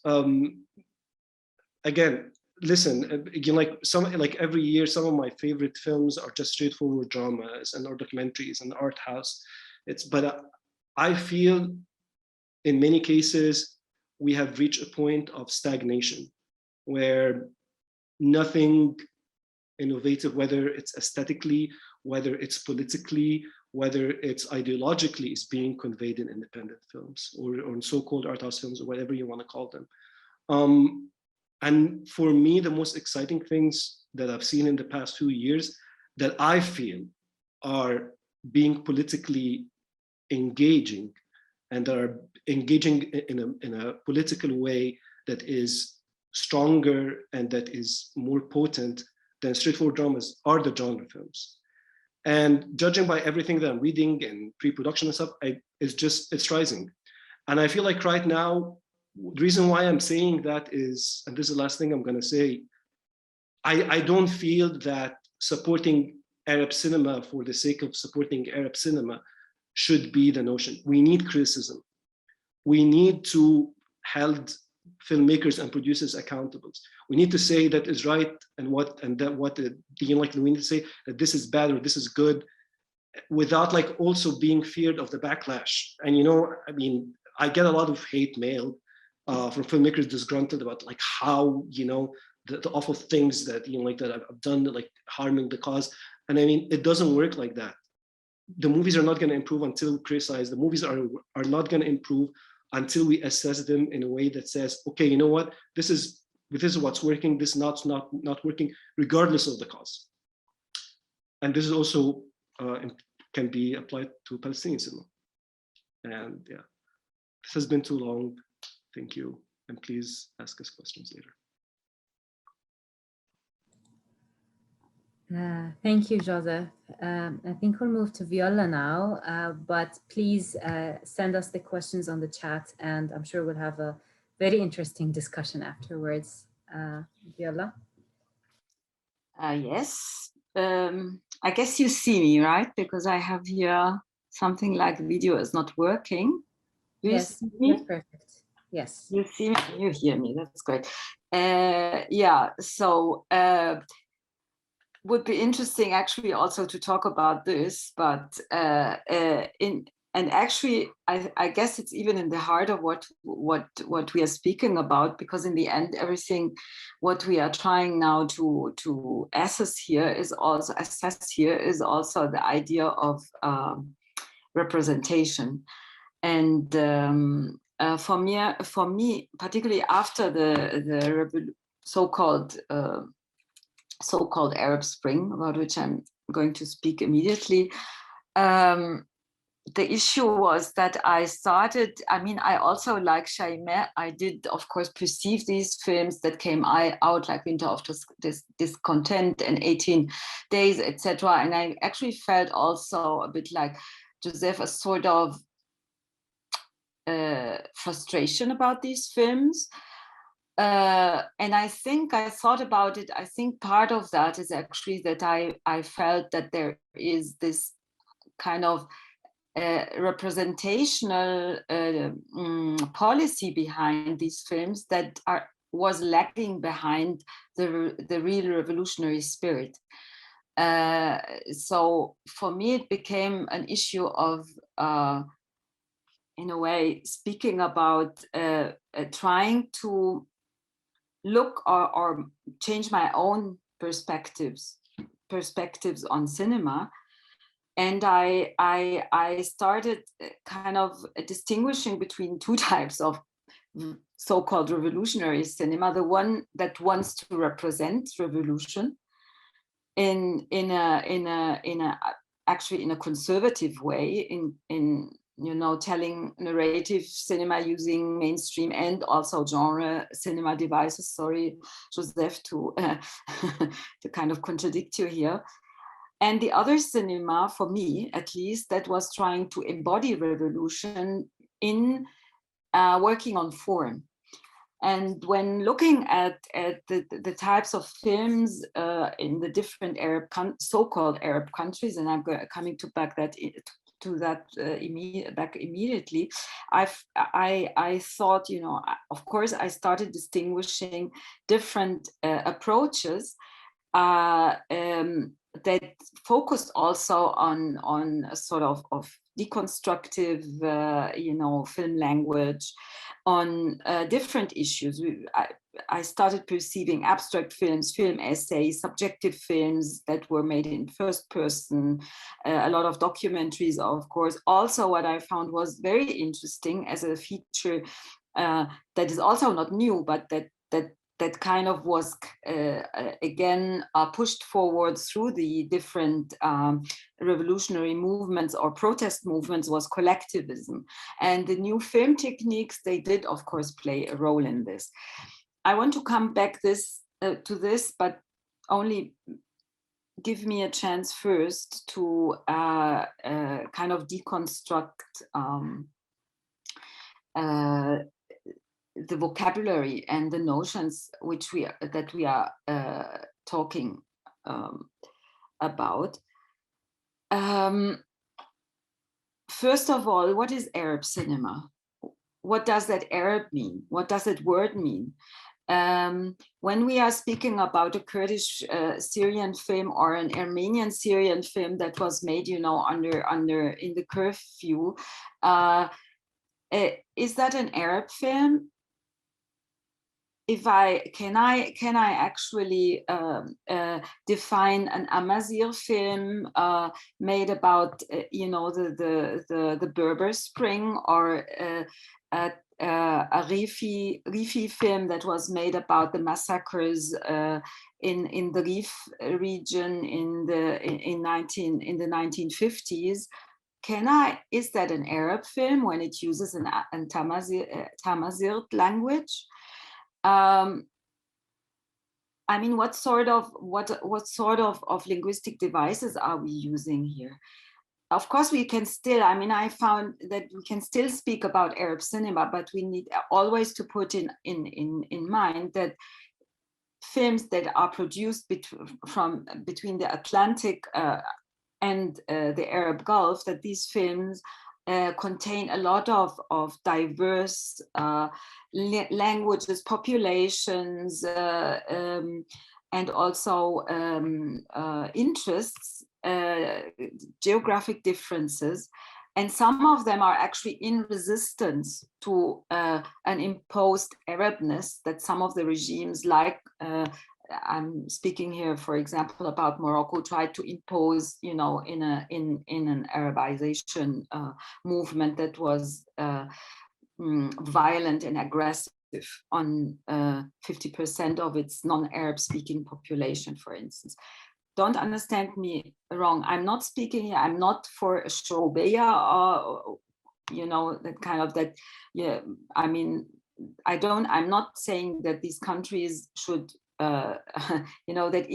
again, listen, like every year, some of my favorite films are just straightforward dramas and or documentaries and art house. But I feel in many cases we have reached a point of stagnation where nothing innovative, whether it's aesthetically, whether it's politically, whether it's ideologically, is being conveyed in independent films or in so-called art house films or whatever you want to call them. And for me, the most exciting things that I've seen in the past few years that I feel are being politically engaging and are engaging in a political way that is stronger and that is more potent than straightforward dramas are the genre films. And judging by everything that I'm reading and pre-production and stuff, it's rising. And I feel like right now, the reason why I'm saying that is, and this is the last thing I'm gonna say, I don't feel that supporting Arab cinema for the sake of supporting Arab cinema should be the notion. We need criticism. We need to hold filmmakers and producers accountable. We need to say that is right and we need to say that this is bad or this is good, without like also being feared of the backlash. And I mean, I get a lot of hate mail from filmmakers disgruntled about like how the awful things that that I've done, like harming the cause. And I mean, it doesn't work like that. The movies are not going to improve until we criticize. The movies are not going to improve until we assess them in a way that says, okay, you know what, this is what's working, this is not working, regardless of the cause. And this is also can be applied to Palestinian cinema. And yeah, this has been too long. Thank you, and please ask us questions later. Thank you, Joseph. I think we'll move to Viola now, but please send us the questions on the chat, and I'm sure we'll have a very interesting discussion afterwards. Viola? Yes. I guess you see me, right? Because I have here something like video is not working. Yes, that's perfect. Yes. You see me, you hear me, that's great. Yeah, so would be interesting actually also to talk about this, but and actually I guess it's even in the heart of what we are speaking about, because in the end everything what we are trying now to assess here is also the idea of representation. And for me particularly after the so-called Arab Spring, about which I'm going to speak immediately. The issue was that I also, like Shaima, I did, of course, perceive these films that came out, like Winter of Discontent and 18 Days, etc. And I actually felt also a bit like Joseph, a sort of frustration about these films. And I think I thought about it. I think part of that is actually that I felt that there is this kind of representational policy behind these films that was lagging behind the real revolutionary spirit. So for me, it became an issue of, in a way, speaking about trying to look or change my own perspectives on cinema. And I started kind of distinguishing between two types of so-called revolutionary cinema: the one that wants to represent revolution, actually in a conservative way, in telling narrative cinema using mainstream and also genre cinema devices. Sorry, Joseph, to kind of contradict you here. And the other cinema, for me at least, that was trying to embody revolution in working on form. And when looking at the types of films in the different so-called Arab countries, and I'm coming to back that back immediately, I thought, of course, I started distinguishing different approaches that focused also on a sort of deconstructive, film language, on different issues. I started perceiving abstract films, film essays, subjective films that were made in first person, a lot of documentaries, of course. Also, what I found was very interesting as a feature that is also not new, but that kind of was again pushed forward through the different revolutionary movements or protest movements, was collectivism. And the new film techniques, they did of course play a role in this. I want to come back to this, but only give me a chance first to kind of deconstruct the vocabulary and the notions that we are talking about. First of all, what is Arab cinema? What does that Arab mean? What does that word mean? When we are speaking about a Kurdish Syrian film or an Armenian Syrian film that was made, under in the curfew, is that an Arab film? Can I actually define an Amazigh film made about the Berber Spring, or a Rifi film that was made about the massacres in the Rif region in the 1950s? Is that an Arab film when it uses an Tamazight language? I mean, what sort of linguistic devices are we using here? Of course, we can still, I found that we can still speak about Arab cinema, but we need always to put in mind that films that are produced between the Atlantic and the Arab Gulf, that these films contain a lot of diverse languages, populations, and also interests, geographic differences. And some of them are actually in resistance to an imposed Arabness that some of the regimes, like I'm speaking here, for example, about Morocco, tried to impose, in an Arabization movement that was violent and aggressive on 50% of its non-Arab speaking population, for instance. Don't understand me wrong. I'm not speaking here. I'm not for a Sharia or, that kind of that. Yeah, I'm not saying that these countries should, that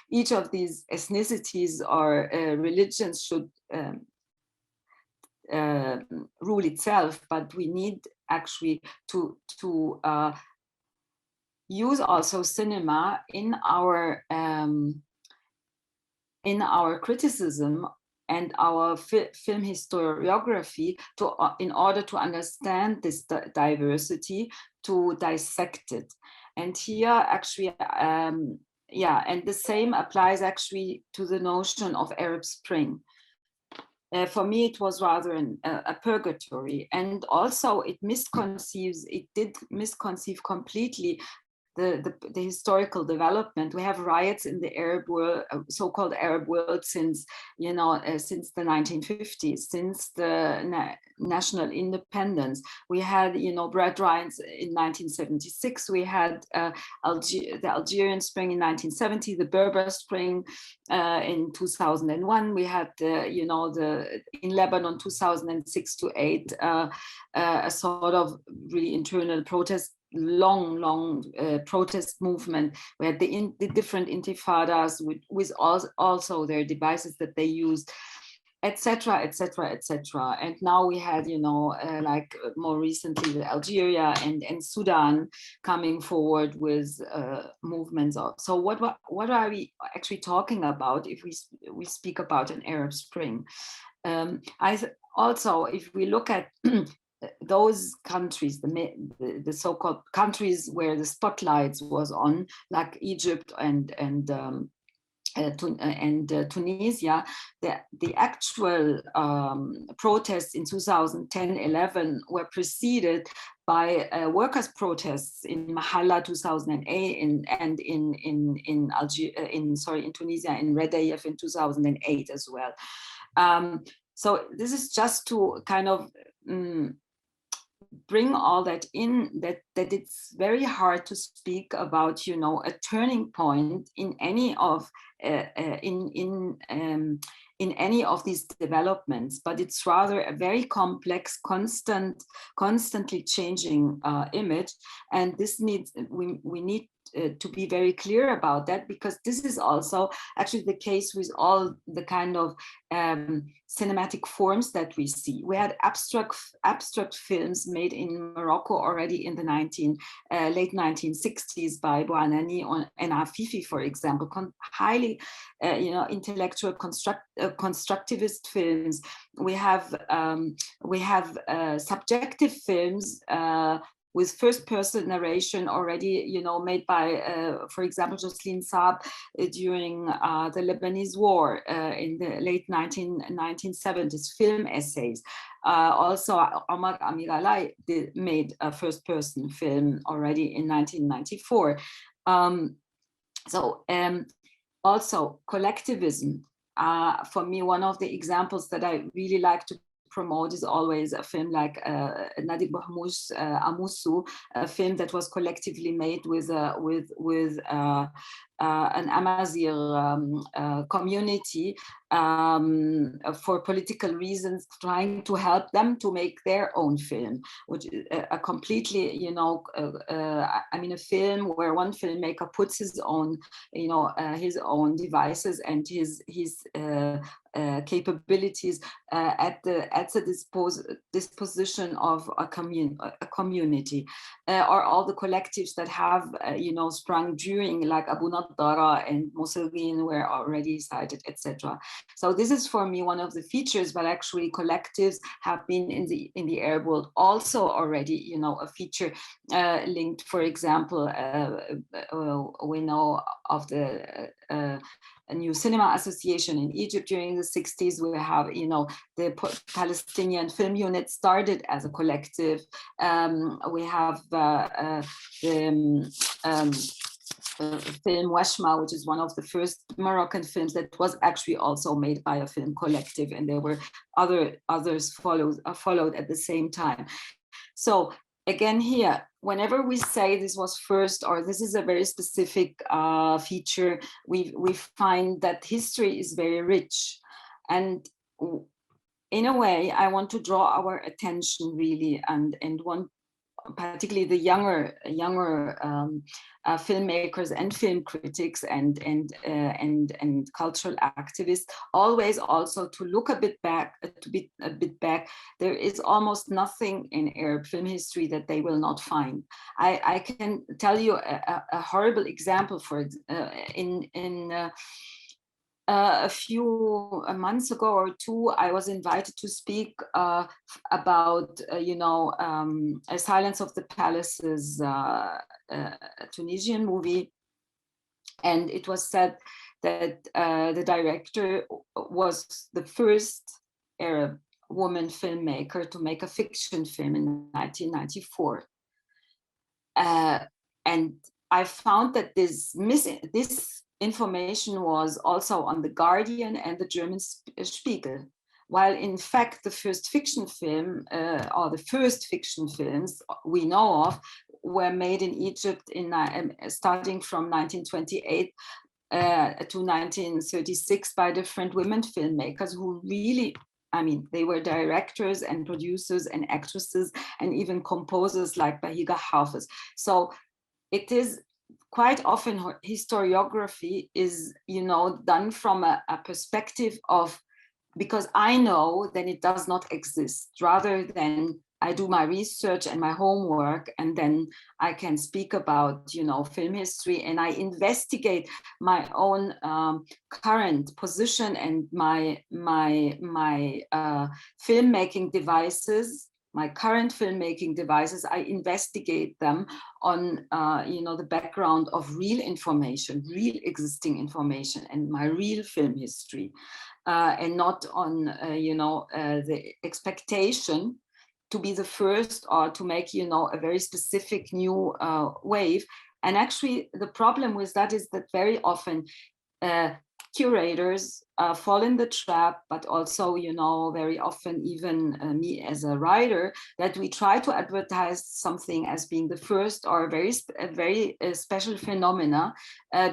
each of these ethnicities or religions should rule itself, but we need actually to use also cinema in our criticism and our film historiography in order to understand this diversity, to dissect it. And here actually, and the same applies actually to the notion of Arab Spring. For me, it was rather a purgatory, and also it did misconceive completely the historical development. We have riots in the Arab world, so-called Arab world, since since the 1950s, since the national independence. We had bread riots in 1976. We had the Algerian Spring in 1970, the Berber Spring in 2001. We had in Lebanon 2006 to 8 a sort of really internal protest. Long protest movement. We had the different intifadas with also their devices that they used, etc., etc., etc. And now we had, like more recently with Algeria and Sudan coming forward with movements of. So what are we actually talking about if we speak about an Arab Spring? Also, if we look at those countries, the so-called countries where the spotlights was on, like Egypt and Tunisia, the actual protests in 2010-11 were preceded by workers' protests in Mahalla 2008 and in Tunisia, in Redaïef in 2008 as well. So this is just to kind of bring all that in, that it's very hard to speak about a turning point in any of in any of these developments, but it's rather a very complex, constantly changing image, and this needs we need to be very clear about that, because this is also actually the case with all the kind of cinematic forms that we see. We had abstract films made in Morocco already in the late 1960s by Bouanani and Afifi, for example, highly intellectual constructivist films. We have subjective films with first-person narration already, made by, for example, Jocelyn Saab during the Lebanese War in the late 1970s, film essays. Also, Omar Amir Alai made a first-person film already in 1994. Also, collectivism. For me, one of the examples that I really like to promote is always a film like Nadi Bahmoush Amusu, a film that was collectively made with an Amazigh community for political reasons, trying to help them to make their own film, which is a completely, a film where one filmmaker puts his own, his own devices and his capabilities at the disposition of a community, or all the collectives that have sprung during, like Abu Nadara and Mosulgin were already cited, etc. So this is for me one of the features, but actually collectives have been in the Arab world also already, a feature linked, for example, we know of a new cinema association in Egypt during the 60s. We have, the Palestinian film unit started as a collective. We have the film Washma, which is one of the first Moroccan films that was actually also made by a film collective, and there were others followed at the same time. So again here, whenever we say this was first, or this is a very specific feature, we find that history is very rich. And in a way, I want to draw our attention really, and want particularly the younger filmmakers and film critics and cultural activists, always also to look a bit back. There is almost nothing in Arab film history that they will not find. I can tell you a horrible example. A few months ago or two, I was invited to speak about, A Silence of the Palaces, Tunisian movie. And it was said that the director was the first Arab woman filmmaker to make a fiction film in 1994. And I found that this information was also on the Guardian and the German Spiegel, while in fact the first fiction film or the first fiction films we know of were made in Egypt starting from 1928 to 1936 by different women filmmakers who really, I mean, they were directors and producers and actresses and even composers like Bahiga Hafiz. So it is quite often historiography is, you know, done from a perspective of, because I know then it does not exist, rather than I do my research and my homework, and then I can speak about, you know, film history, and I investigate my own current position and my filmmaking devices, my current filmmaking devices. I investigate them on, you know, the background of real information, real existing information, and my real film history, and not on, you know, the expectation to be the first or to make, you know, a very specific new wave. And actually the problem with that is that very often curators fall in the trap, but also, you know, very often even me as a writer, that we try to advertise something as being the first or a very special phenomena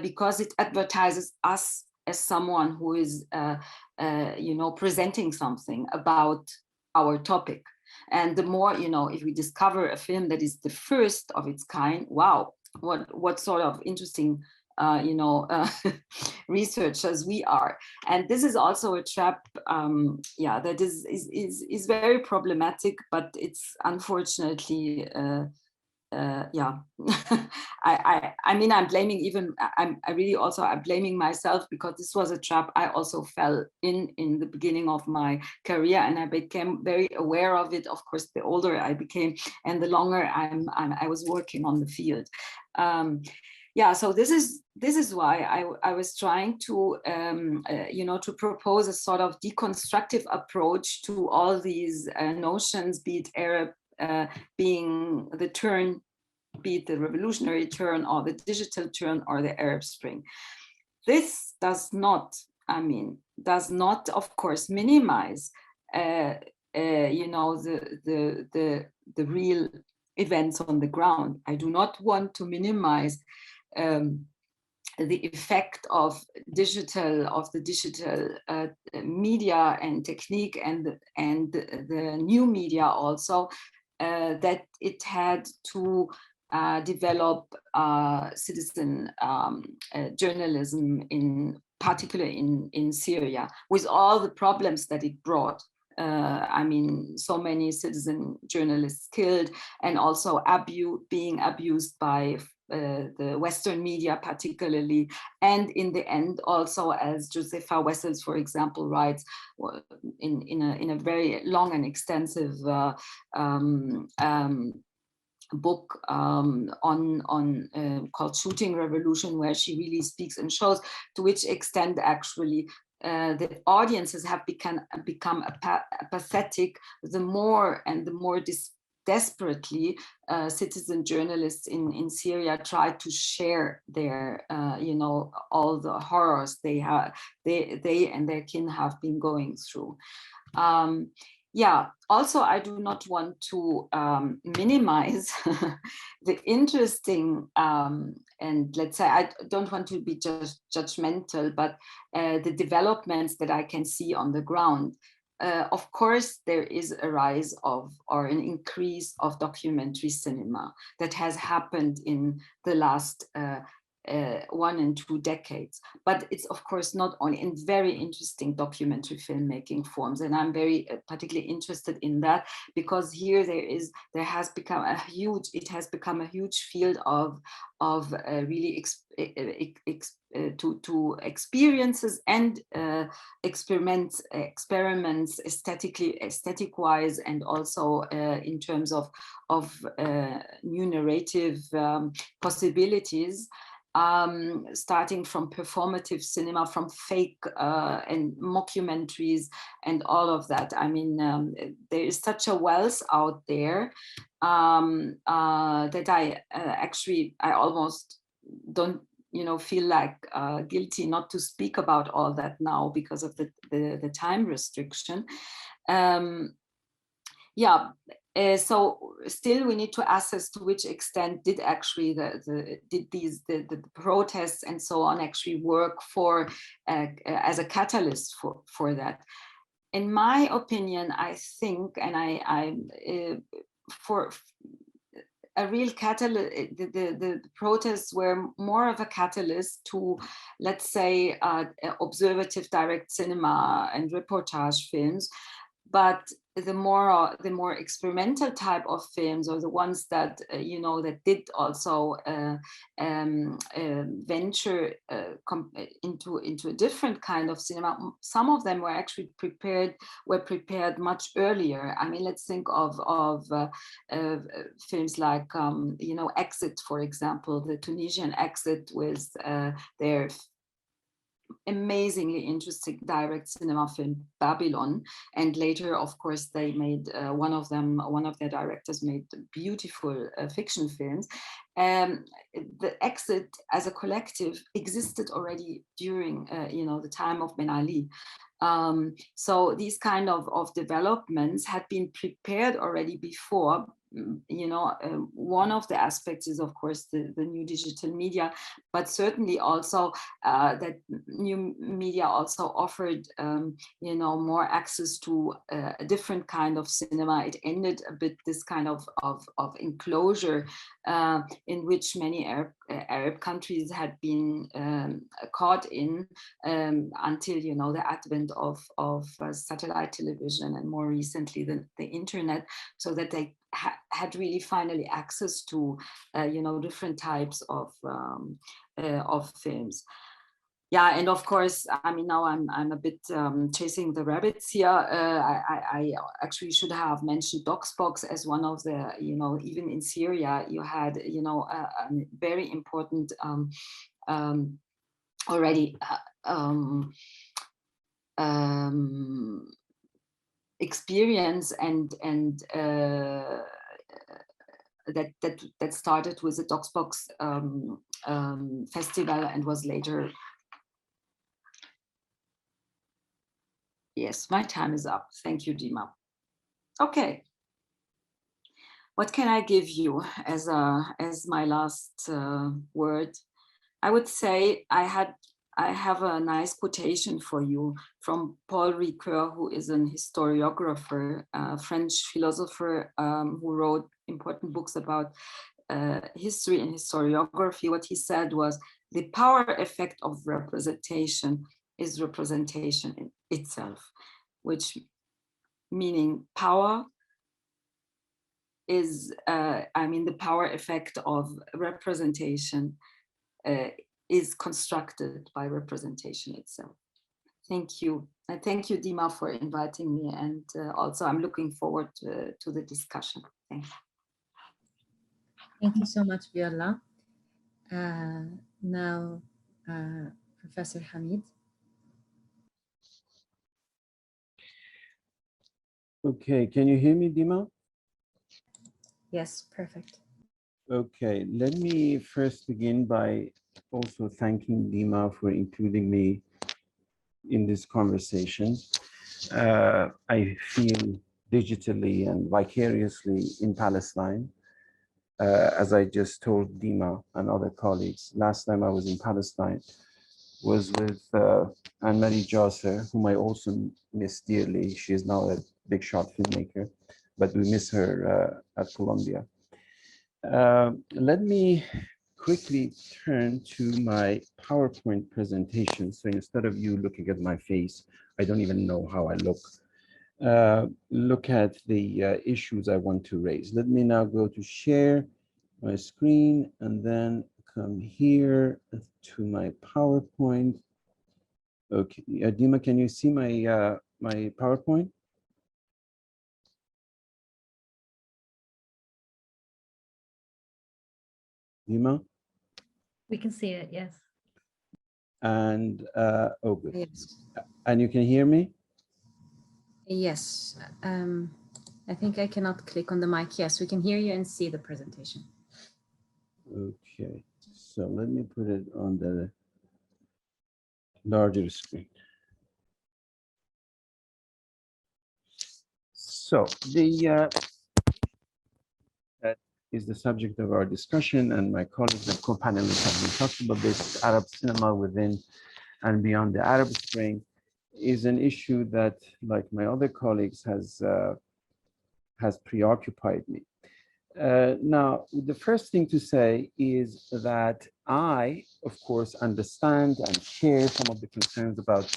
because it advertises us as someone who is, you know, presenting something about our topic. And the more, you know, if we discover a film that is the first of its kind, wow, what sort of interesting, you know, researchers we are. And this is also a trap, yeah, that is very problematic, but it's unfortunately, yeah, I mean, I'm blaming even, I'm blaming myself, because this was a trap I also fell in the beginning of my career, and I became very aware of it, of course, the older I became and the longer I was working on the field. Yeah, so this is why I was trying to, you know, to propose a sort of deconstructive approach to all these notions, be it Arab, being the turn, be it the revolutionary turn or the digital turn or the Arab Spring. This does not, I mean, of course minimize, you know, the real events on the ground. I do not want to minimize the effect of the digital media and technique and the new media also, that it had to develop citizen journalism, in particular in Syria, with all the problems that it brought. I mean, so many citizen journalists killed, and also being abused by the Western media particularly, and in the end also, as Josefa Wessels, for example, writes in a very long and extensive book called Shooting Revolution, where she really speaks and shows to which extent actually the audiences have become apathetic the more desperately citizen journalists in Syria try to share their, you know, all the horrors they and their kin have been going through. Yeah, also I do not want to minimize the interesting, and let's say, I don't want to be just judgmental, but the developments that I can see on the ground. Of course, there is a rise of, or an increase of, documentary cinema that has happened in the last 1 and 2 decades. But it's of course not only in very interesting documentary filmmaking forms, and I'm very particularly interested in that, because here it has become a huge field of really to experiences and experiments aesthetic wise, and also in terms of new narrative possibilities, starting from performative cinema, from fake and mockumentaries and all of that. I mean, there is such a wealth out there that I almost don't feel like guilty not to speak about all that now because of the time restriction. So still we need to assess to which extent did actually the protests and so on actually work for as a catalyst for that. In my opinion, I think, and for a real catalyst, the protests were more of a catalyst to, let's say, observative direct cinema and reportage films. But the more experimental type of films, or the ones that that did also venture into a different kind of cinema, some of them were actually prepared much earlier. I mean, let's think of films like Exit, for example, the Tunisian Exit with their amazingly interesting direct cinema film Babylon, and later of course they made one of their directors made beautiful fiction films. The Exit as a collective existed already during the time of Ben Ali. So these kind of developments had been prepared already before. One of the aspects is, of course, the new digital media, but certainly also that new media also offered, more access to a different kind of cinema. It ended a bit this kind of enclosure in which many Arab countries had been caught in until, the advent of satellite television and more recently the internet, so that they had really finally access to different types of films. Yeah, and of course, I mean, now I'm a bit chasing the rabbits here. I actually should have mentioned Doxbox as one of the, even in Syria, you had, a very important already experience and that started with the Doxbox festival and was later. Yes, my time is up. Thank you, Dima. Okay. What can I give you as my last word? I would say I have a nice quotation for you from Paul Ricoeur, who is an historiographer, a French philosopher who wrote important books about history and historiography. What he said was, the power effect of representation is representation in itself, which meaning power is, the power effect of representation is constructed by representation itself. Thank you. And thank you, Dima, for inviting me. And also I'm looking forward to the discussion. Thank you. Thank you so much, Viola. Now, Professor Hamid. Okay, can you hear me, Dima? Yes, perfect. Okay, let me first begin by also thanking Dima for including me in this conversation. I feel digitally and vicariously in Palestine. As I just told Dima and other colleagues, last time I was in Palestine was with Anne-Marie Jasser, whom I also miss dearly. She is now a big shot filmmaker, but we miss her at Columbia. Let me quickly turn to my PowerPoint presentation. So instead of you looking at my face, I don't even know how I look. Look at the issues I want to raise. Let me now go to share my screen and then come here to my PowerPoint. Okay, Dima, can you see my my PowerPoint? Dima? We can see it, yes. And oh, good. Yes. And you can hear me? Yes. I think I cannot click on the mic. Yes, we can hear you and see the presentation. Okay, So let me put it on the larger screen. So that is the subject of our discussion, and my colleagues and co-panelists have been talking about this. Arab cinema within and beyond the Arab Spring is an issue that, like my other colleagues, has preoccupied me. Now, the first thing to say is that I, of course, understand and share some of the concerns about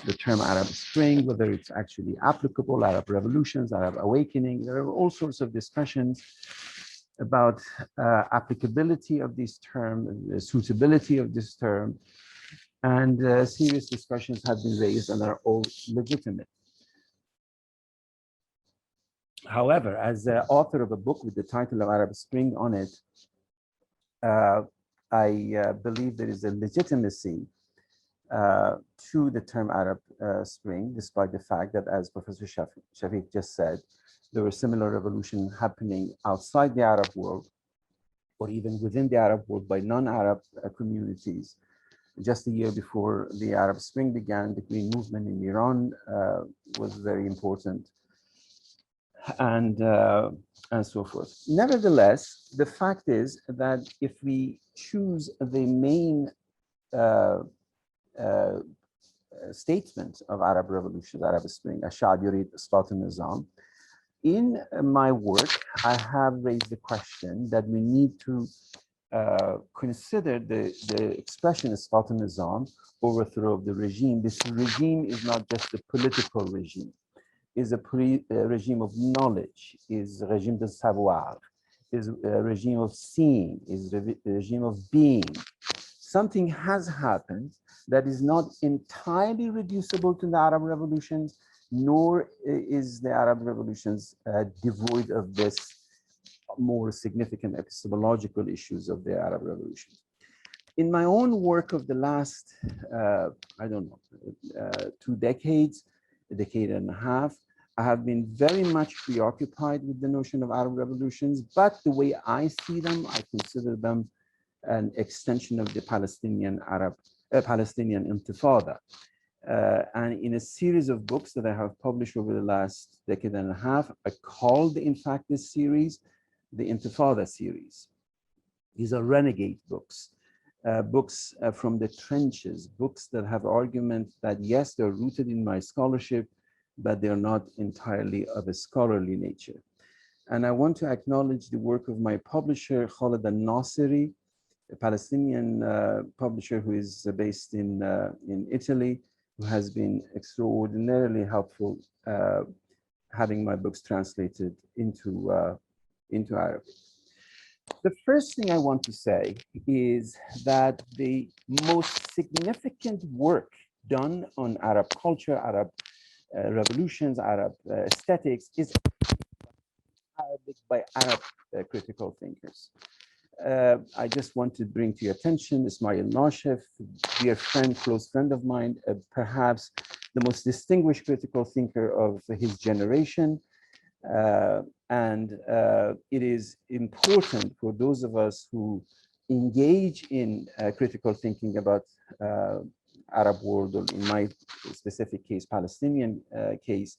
the term Arab Spring, whether it's actually applicable, Arab revolutions, Arab awakening. There are all sorts of discussions about applicability of this term, the suitability of this term, and serious discussions have been raised and are all legitimate. However, as the author of a book with the title of Arab Spring on it, I believe there is a legitimacy to the term Arab Spring, despite the fact that, as Professor Shafiq just said, there were similar revolutions happening outside the Arab world, or even within the Arab world by non-Arab communities. Just a year before the Arab Spring began, the Green Movement in Iran was very important, and so forth. Nevertheless, the fact is that if we choose the main statement of Arab revolutions, Arab Spring, Ash-Sha'b yurid isqat al-nizam, in my work, I have raised the question that we need to consider the expression isqat al-nizam, overthrow of the regime. This regime is not just a political regime, is a regime of knowledge, is a regime de savoir, is a regime of seeing, is a regime of being. Something has happened that is not entirely reducible to the Arab revolutions, nor is the Arab revolutions devoid of this more significant epistemological issues of the Arab revolution. In my own work of the last, I don't know, 2 decades, a decade and a half, I have been very much preoccupied with the notion of Arab revolutions, but the way I see them, I consider them an extension of the Palestinian Intifada. And in a series of books that I have published over the last decade and a half, I called, in fact, this series the Intifada series. These are renegade books, books from the trenches, books that have arguments that, yes, they're rooted in my scholarship, but they're not entirely of a scholarly nature. And I want to acknowledge the work of my publisher, Khaled al-Nasiri, a Palestinian publisher who is based in Italy, who has been extraordinarily helpful having my books translated into Arabic. The first thing I want to say is that the most significant work done on Arab culture, Arab revolutions, Arab aesthetics is Arabic by Arab critical thinkers. I just want to bring to your attention Ismail Nashef, dear friend, close friend of mine, perhaps the most distinguished critical thinker of his generation. And it is important for those of us who engage in critical thinking about Arab world, or in my specific case, Palestinian case,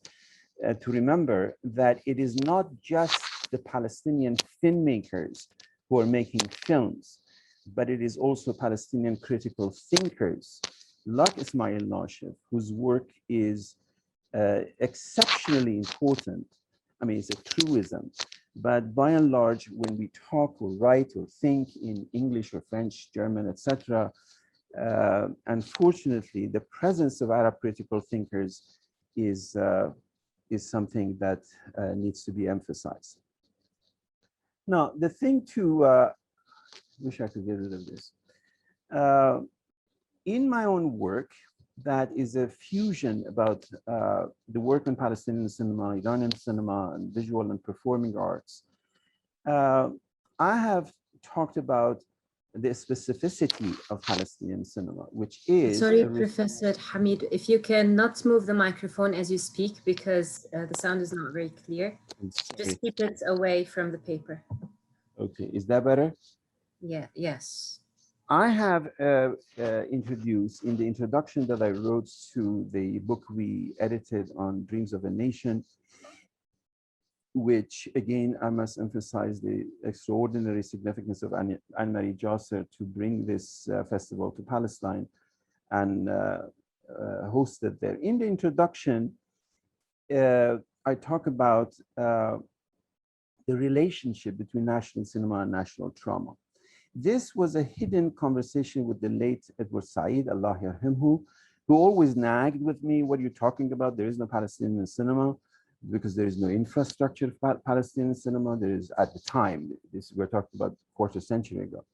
to remember that it is not just the Palestinian filmmakers who are making films, but it is also Palestinian critical thinkers like Ismail Nashef, whose work is exceptionally important. I mean, it's a truism, but by and large, when we talk or write or think in English or French, German, etc., unfortunately, the presence of Arab critical thinkers is something that needs to be emphasized. Now, the thing to, wish I could get rid of this. In my own work, that is a fusion about the work on Palestinian cinema, Iranian cinema, and visual and performing arts. I have talked about the specificity of Palestinian cinema, which is... Sorry, Professor Hamid, if you can not move the microphone as you speak, because the sound is not very clear. Just keep it away from the paper. Okay, is that better? Yeah, yes. I have introduced in the introduction that I wrote to the book we edited on Dreams of a Nation, which again, I must emphasize the extraordinary significance of Anne-Marie Jasser to bring this festival to Palestine and host it there. In the introduction, I talk about the relationship between national cinema and national trauma. This was a hidden conversation with the late Edward Said, Allah yarhamhu, who always nagged with me, what are you talking about? There is no Palestinian cinema because there is no infrastructure for Palestinian cinema. There is, at the time, we're talking about a quarter century ago.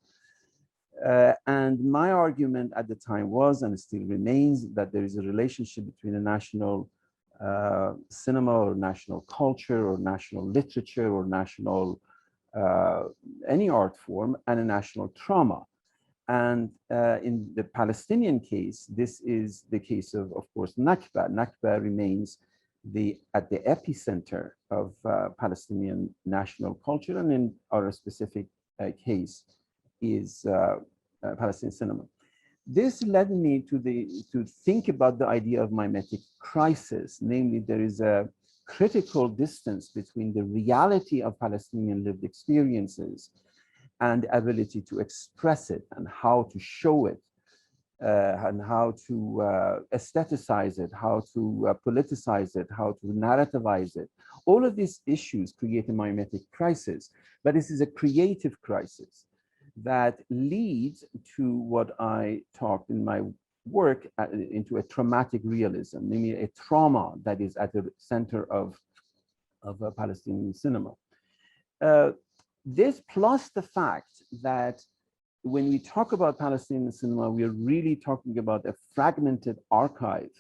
And my argument at the time was, and it still remains, that there is a relationship between a national cinema or national culture or national literature or national any art form and a national trauma. And in the Palestinian case, this is the case of course, Nakba. Nakba remains at the epicenter of Palestinian national culture, and in our specific case is Palestinian cinema. This led me to think about the idea of mimetic crisis, namely there is a critical distance between the reality of Palestinian lived experiences and the ability to express it and how to show it and how to aestheticize it, how to politicize it, how to narrativize it. All of these issues create a mimetic crisis, but this is a creative crisis that leads to what I talked in my work into a traumatic realism, namely a trauma that is at the center of Palestinian cinema. This plus the fact that when we talk about Palestinian cinema, we are really talking about a fragmented archive.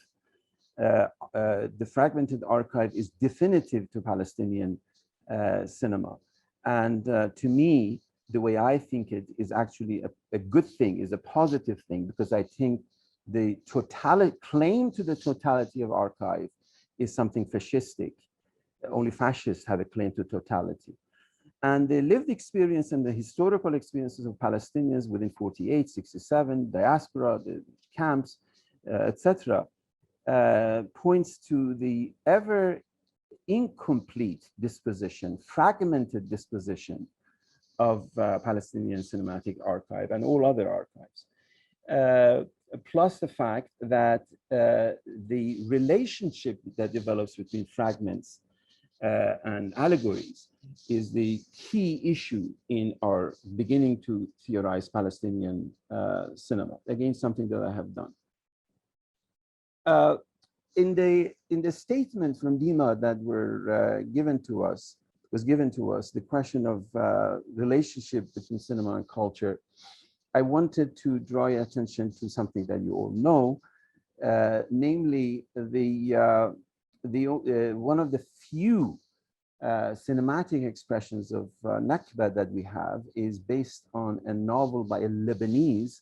The fragmented archive is definitive to Palestinian cinema. And to me, the way I think it is actually a good thing, is a positive thing, because I think the claim to the totality of archive is something fascistic. Only fascists have a claim to totality. And the lived experience and the historical experiences of Palestinians within 48, 67, diaspora, the camps, etc., points to the ever incomplete disposition, fragmented disposition of Palestinian cinematic archive and all other archives. Plus the fact that the relationship that develops between fragments and allegories is the key issue in our beginning to theorize Palestinian cinema. Again, something that I have done. In the statement from Dima that was given to us, the question of relationship between cinema and culture, I wanted to draw your attention to something that you all know, namely one of the few cinematic expressions of Nakba that we have is based on a novel by a Lebanese,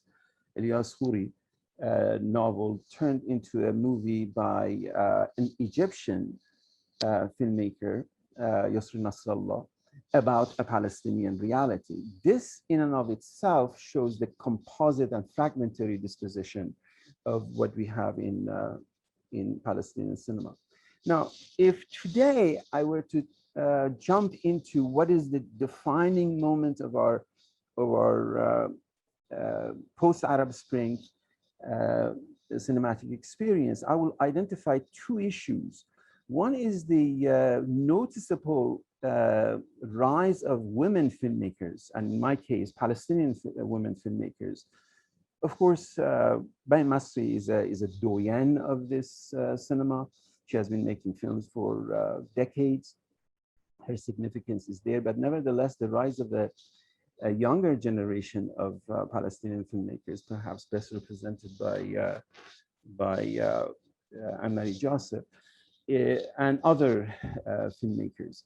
Elias Khoury, novel turned into a movie by an Egyptian filmmaker, Yusri Nasrallah, about a Palestinian reality. This in and of itself shows the composite and fragmentary disposition of what we have in Palestinian cinema. Now, if today I were to jump into what is the defining moment of our post-Arab Spring cinematic experience, I will identify two issues. One is the noticeable rise of women filmmakers, and in my case, Palestinian women filmmakers. Of course, Bain Masri is a doyen of this cinema. She has been making films for decades. Her significance is there, but nevertheless, the rise of a younger generation of Palestinian filmmakers, perhaps best represented by Anne-Marie Jasser and other filmmakers.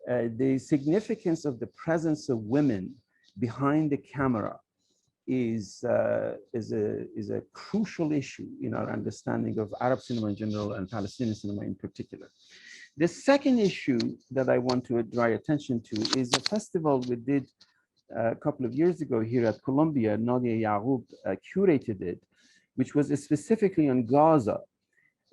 The significance of the presence of women behind the camera is a crucial issue in our understanding of Arab cinema in general and Palestinian cinema in particular. The second issue that I want to draw attention to is a festival we did a couple of years ago here at Columbia, Nadia Yagoub curated it, which was specifically on Gaza.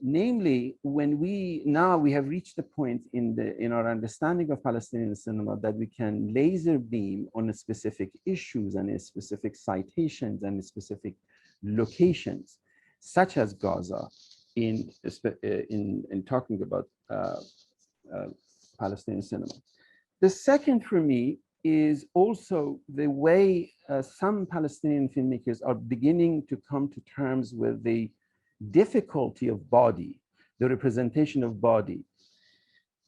Namely, when we have reached the point in our understanding of Palestinian cinema that we can laser beam on specific issues and specific citations and specific locations, such as Gaza, in talking about Palestinian cinema. The second for me is also the way some Palestinian filmmakers are beginning to come to terms with the difficulty of body, the representation of body,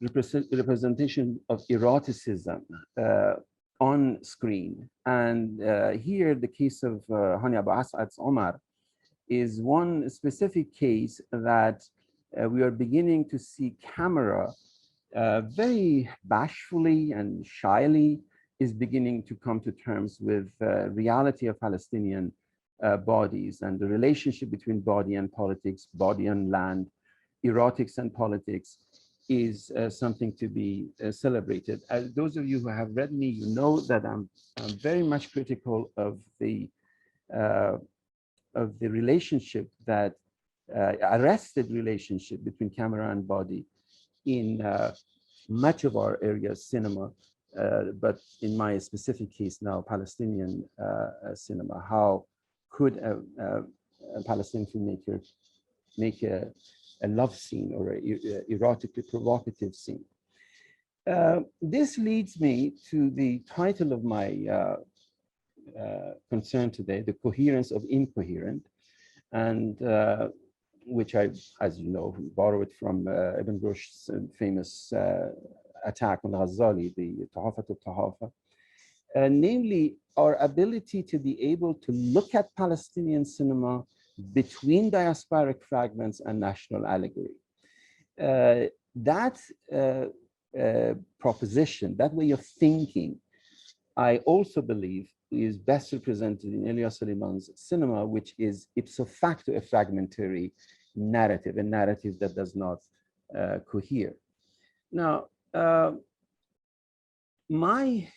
representation of eroticism on screen. And here the case of Hani Abu As'ad's Omar is one specific case that we are beginning to see camera very bashfully and shyly is beginning to come to terms with reality of Palestinian bodies and the relationship between body and politics, body and land, erotics and politics is something to be celebrated. As those of you who have read me, you know that I'm very much critical of the relationship that arrested relationship between camera and body in much of our area's cinema, but in my specific case now, Palestinian cinema. How could a Palestinian filmmaker make a love scene or an erotically provocative scene? This leads me to the title of my concern today, the coherence of incoherent, and which I, as you know, borrowed from Ibn Rushd's famous attack on Ghazali, the Tuhafat al-Tuhafa. Namely, our ability to be able to look at Palestinian cinema between diasporic fragments and national allegory. That proposition, that way of thinking, I also believe is best represented in Elia Suleiman's cinema, which is ipso facto a fragmentary narrative, a narrative that does not cohere. Now, my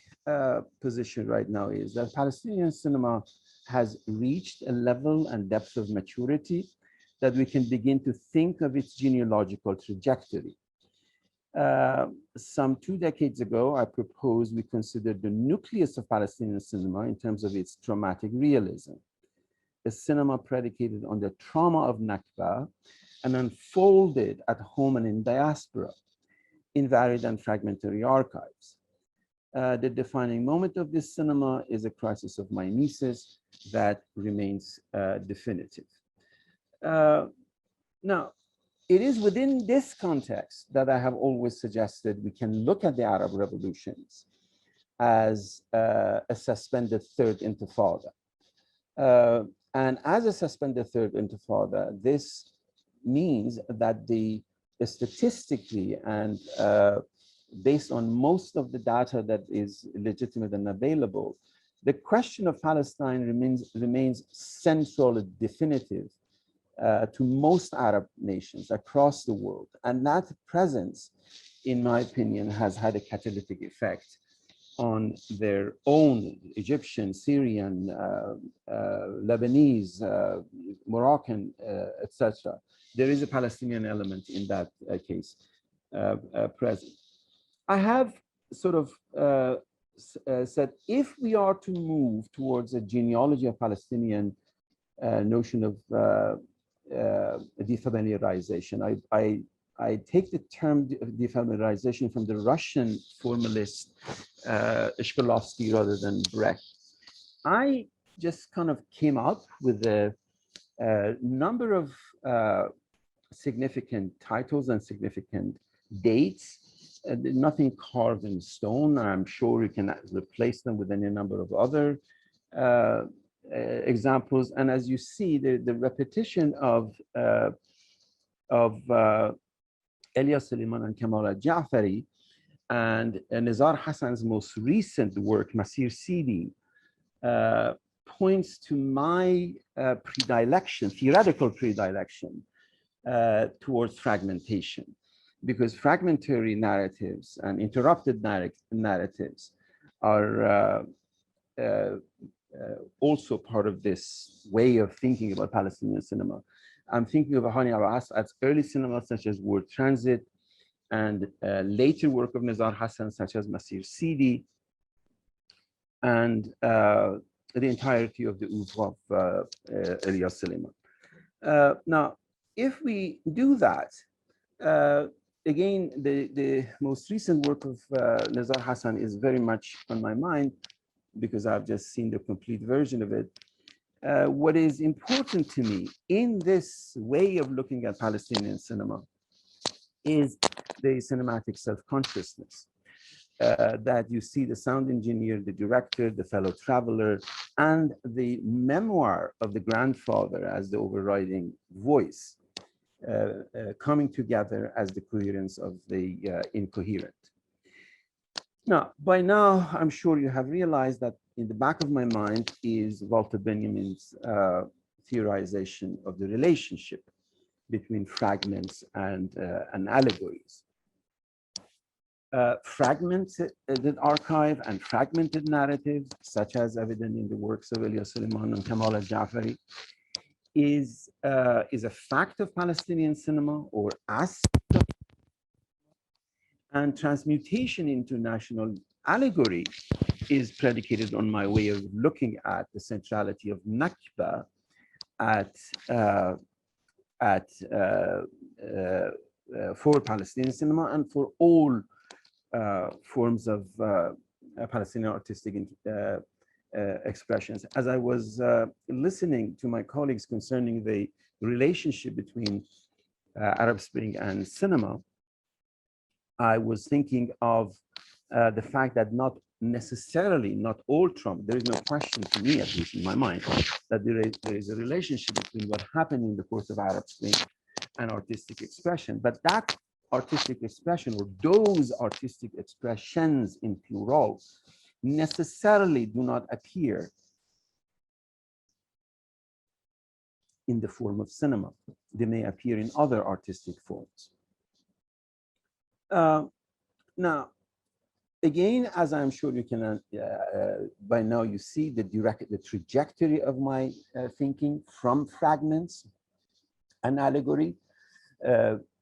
position right now is that Palestinian cinema has reached a level and depth of maturity that we can begin to think of its genealogical trajectory. Some 2 decades ago, I proposed we consider the nucleus of Palestinian cinema in terms of its traumatic realism, a cinema predicated on the trauma of Nakba and unfolded at home and in diaspora in varied and fragmentary archives. The defining moment of this cinema is a crisis of mimesis that remains definitive. Now, it is within this context that I have always suggested we can look at the Arab revolutions as a suspended third intifada. And as a suspended third intifada, this means that statistically and based on most of the data that is legitimate and available, the question of Palestine remains central and definitive to most Arab nations across the world. And that presence, in my opinion, has had a catalytic effect on their own Egyptian, Syrian, Lebanese, Moroccan, etc. There is a Palestinian element in that case present. I have sort of said, if we are to move towards a genealogy of Palestinian notion of defamiliarization, I take the term defamiliarization from the Russian formalist Shklovsky rather than Brecht. I just kind of came up with a number of significant titles and significant dates. Nothing carved in stone. I'm sure you can replace them with any number of other examples. And as you see, the repetition of Elia Suleiman and Kamal al-Ja'fari and Nizar Hassan's most recent work, Masir Sidi, points to my predilection, theoretical predilection towards fragmentation, because fragmentary narratives and interrupted narratives are also part of this way of thinking about Palestinian cinema. I'm thinking of Hani Abbas's early cinema, such as Word Transit, and later work of Nizar Hassan, such as Masir Sidi, and the entirety of the oeuvre of Ilyas Suleiman. Now, if we do that, again, the most recent work of Nizar Hassan is very much on my mind because I've just seen the complete version of it. What is important to me in this way of looking at Palestinian cinema is the cinematic self-consciousness. That you see the sound engineer, the director, the fellow traveler, and the memoir of the grandfather as the overriding voice coming together as the coherence of the incoherent. Now, by now, I'm sure you have realized that in the back of my mind is Walter Benjamin's theorization of the relationship between fragments and allegories. Fragmented archive and fragmented narratives, such as evident in the works of Ilyas Suleiman and Kamal al-Jafari, is a fact of Palestinian cinema or aspect of, and transmutation into national allegory is predicated on my way of looking at the centrality of Nakba for Palestinian cinema and for all forms of Palestinian artistic expressions. As I was listening to my colleagues concerning the relationship between Arab Spring and cinema, I was thinking of the fact that not all trauma, there is no question to me, at least in my mind, that there is a relationship between what happened in the course of Arab Spring and artistic expression. But that artistic expression, or those artistic expressions in plural, necessarily do not appear in the form of cinema. They may appear in other artistic forms. Now, again, as I'm sure you can, by now you see the trajectory of my thinking from fragments and allegory.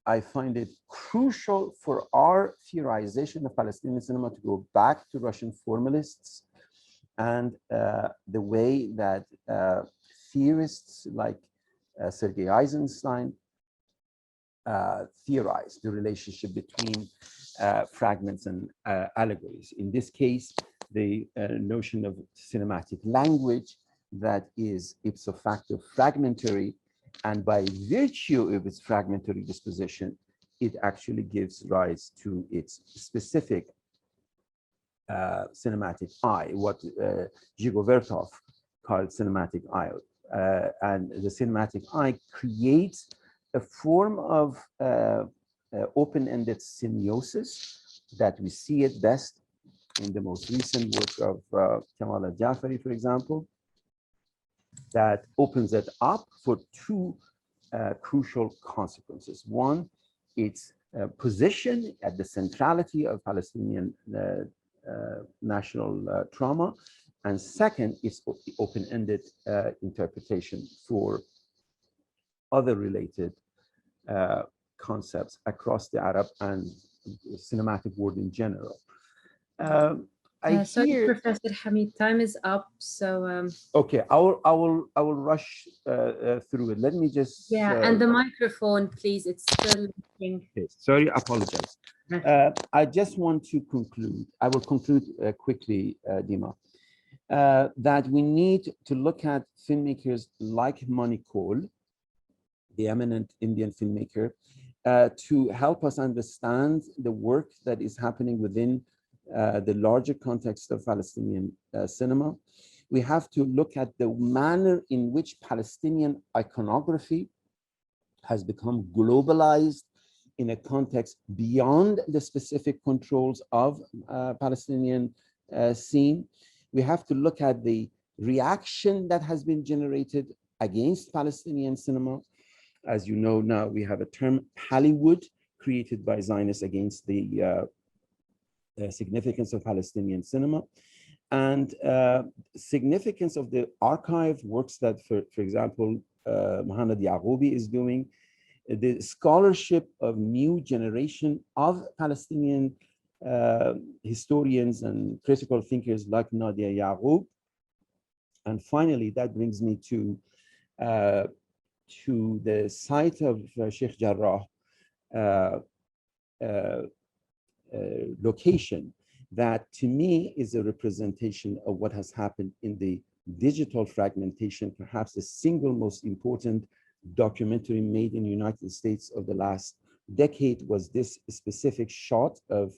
I find it crucial for our theorization of Palestinian cinema to go back to Russian formalists and the way that theorists like Sergei Eisenstein theorize the relationship between fragments and allegories. In this case, the notion of cinematic language that is ipso facto fragmentary, and by virtue of its fragmentary disposition, it actually gives rise to its specific cinematic eye, what Jigo Vertov called cinematic eye. And the cinematic eye creates a form of open-ended semiosis that we see it best in the most recent work of Kamal al-Jafari, for example, that opens it up for two crucial consequences. One, its position at the centrality of Palestinian national trauma, and second, its open-ended interpretation for other related concepts across the Arab and cinematic world in general. Sorry, Professor Hamid, time is up. So okay, I will rush through it. Let me just and the microphone, please. It's still working. Okay, sorry, I apologize. I just want to conclude. I will conclude quickly, Dima, that we need to look at filmmakers like Mani Kaul, the eminent Indian filmmaker, to help us understand the work that is happening within the larger context of Palestinian cinema. We have to look at the manner in which Palestinian iconography has become globalized in a context beyond the specific controls of Palestinian scene. We have to look at the reaction that has been generated against Palestinian cinema. As you know, now we have a term, Hollywood, created by Zionists against the significance of Palestinian cinema. And significance of the archive works that, for example, Mohamed Yagoubi is doing, the scholarship of new generation of Palestinian historians and critical thinkers like Nadia Yagoub. And finally, that brings me to the site of Sheikh Jarrah location, that to me is a representation of what has happened in the digital fragmentation. Perhaps the single most important documentary made in the United States of the last decade was this specific shot of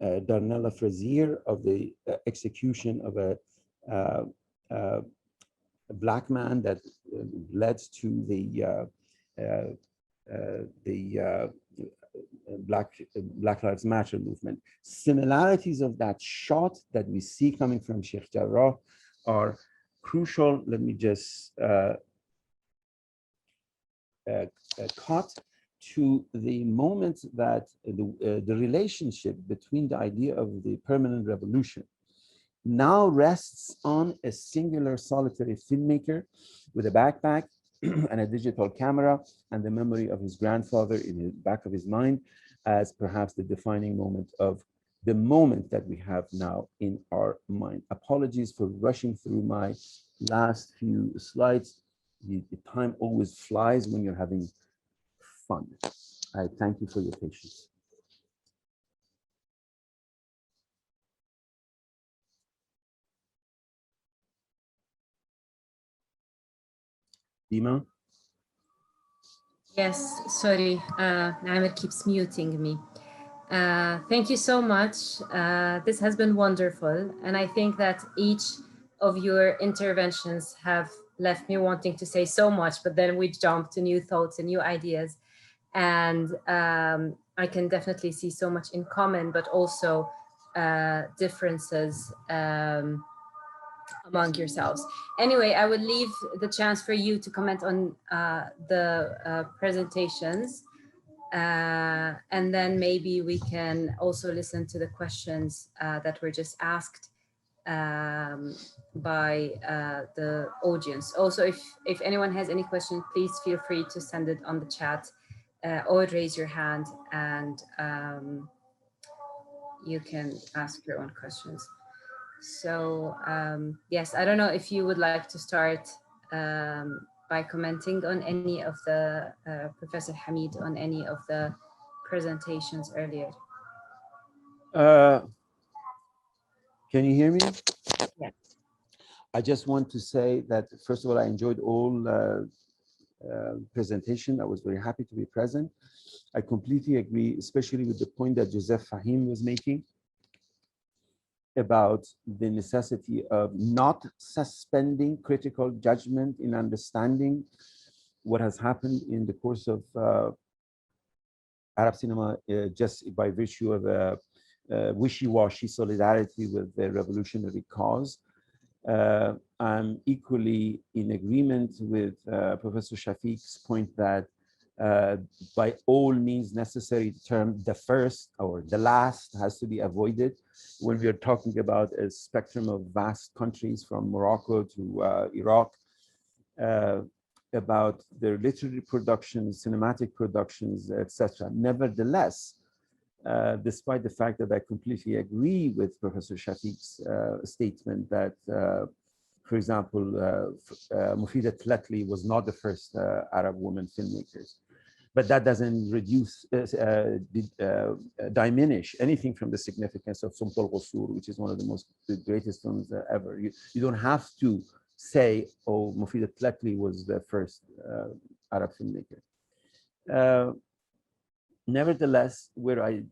Darnella Frazier, of the execution of a Black man that led to the Black Lives Matter movement. Similarities of that shot that we see coming from Sheikh Jarrah are crucial. Let me just cut to the moment that the relationship between the idea of the permanent revolution now rests on a singular solitary filmmaker with a backpack and a digital camera and the memory of his grandfather in the back of his mind as perhaps the defining moment of the moment that we have now in our mind. Apologies for rushing through my last few slides. The time always flies when you're having fun. I thank you for your patience. Dima? Yes, sorry, Amir keeps muting me. Thank you so much. This has been wonderful. And I think that each of your interventions have left me wanting to say so much, but then we jump to new thoughts and new ideas. And I can definitely see so much in common, but also differences among yourselves. Anyway, I would leave the chance for you to comment on the presentations. And then maybe we can also listen to the questions that were just asked by the audience. Also, if anyone has any questions, please feel free to send it on the chat or raise your hand and you can ask your own questions. So yes, I don't know if you would like to start by commenting on any of the, Professor Hamid, on any of the presentations earlier. Can you hear me? Yeah. I just want to say that, first of all, I enjoyed all presentation. I was very happy to be present. I completely agree, especially with the point that Joseph Fahim was making about the necessity of not suspending critical judgment in understanding what has happened in the course of Arab cinema, just by virtue of a wishy-washy solidarity with the revolutionary cause. I'm equally in agreement with Professor Shafiq's point that by all means necessary, the term the first or the last has to be avoided when we are talking about a spectrum of vast countries from Morocco to Iraq, about their literary productions, cinematic productions, etc. Nevertheless, despite the fact that I completely agree with Professor Shafiq's statement that, for example, Mufida Tletli was not the first Arab woman filmmaker. But that doesn't diminish anything from the significance of Sumt al-Ghusur, which is one of the greatest films ever. You don't have to say, oh, Mufida Tletli was the first Arab filmmaker. Nevertheless, where I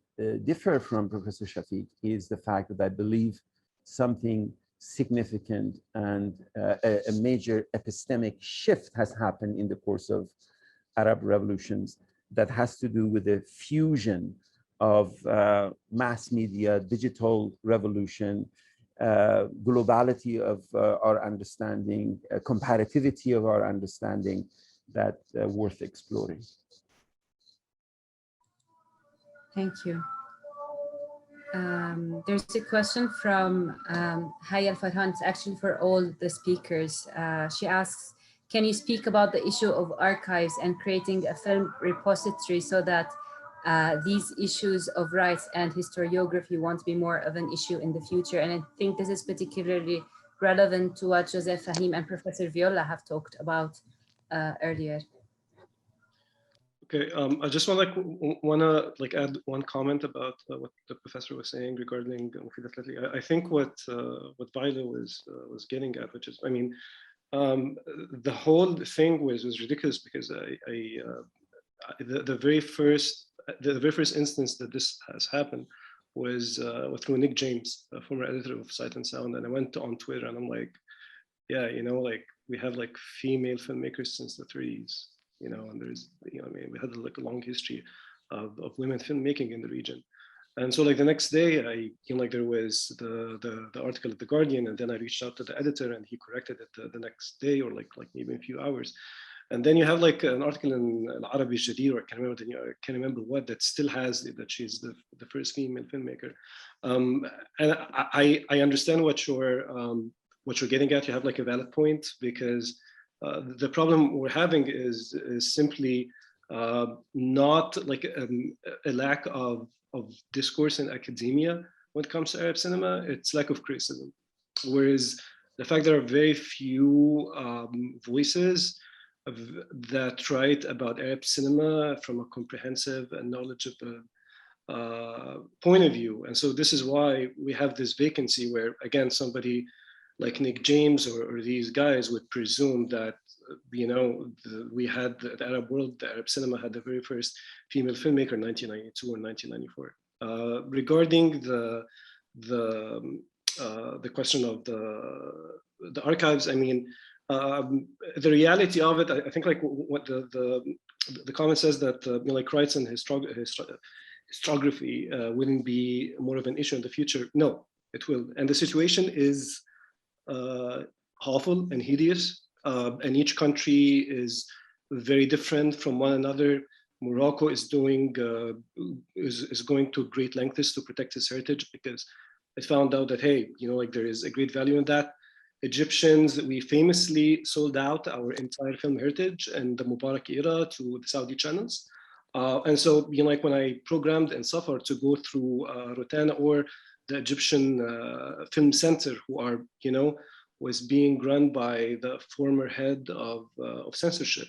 differ from Professor Shafiq is the fact that I believe something significant and a major epistemic shift has happened in the course of Arab revolutions that has to do with the fusion of mass media, digital revolution, globality of our understanding, comparativity of our understanding that worth exploring. Thank you. There's a question from Haya Al-Farhan. It's actually for all the speakers. She asks, can you speak about the issue of archives and creating a film repository so that these issues of rights and historiography won't be more of an issue in the future? And I think this is particularly relevant to what Joseph Fahim and Professor Viola have talked about earlier. Okay, I just wanna add one comment about what the professor was saying regarding I think what Viola was getting at, which is, I mean, the whole thing was ridiculous because the very first instance that this has happened was through Nick James, a former editor of Sight and Sound, and I went on Twitter and I'm like, yeah, you know, like we have like female filmmakers since the 30s. You know, and there's, you know, I mean, we had like a long history of women filmmaking in the region. And so like the next day, there was the article at The Guardian, and then I reached out to the editor and he corrected it the next day or like maybe a few hours. And then you have like an article in Al-Ahmad, or I can't remember what, that still has that she's the first female filmmaker. And I understand what you're getting at. You have like a valid point, because the problem we're having is simply not like a lack of discourse in academia when it comes to Arab cinema. It's lack of criticism. Whereas the fact there are very few voices that write about Arab cinema from a comprehensive and knowledgeable point of view. And so this is why we have this vacancy where, again, somebody like Nick James or these guys would presume that, you know, we had the Arab world, the Arab cinema had the very first female filmmaker in 1992 or 1994. Regarding the question of the archives, I mean, the reality of it, I think like what the comment says that you know, like rights and historiography wouldn't be more of an issue in the future. No, it will. And the situation is awful and hideous, and each country is very different from one another. Morocco is going to great lengths to protect its heritage, because it found out that, hey, you know, like there is a great value in that. Egyptians, we famously sold out our entire film heritage in the Mubarak era to the Saudi channels. And so, you know, like when I programmed in Safar to go through Rotana or the Egyptian Film Center, who are, you know, was being run by the former head of censorship.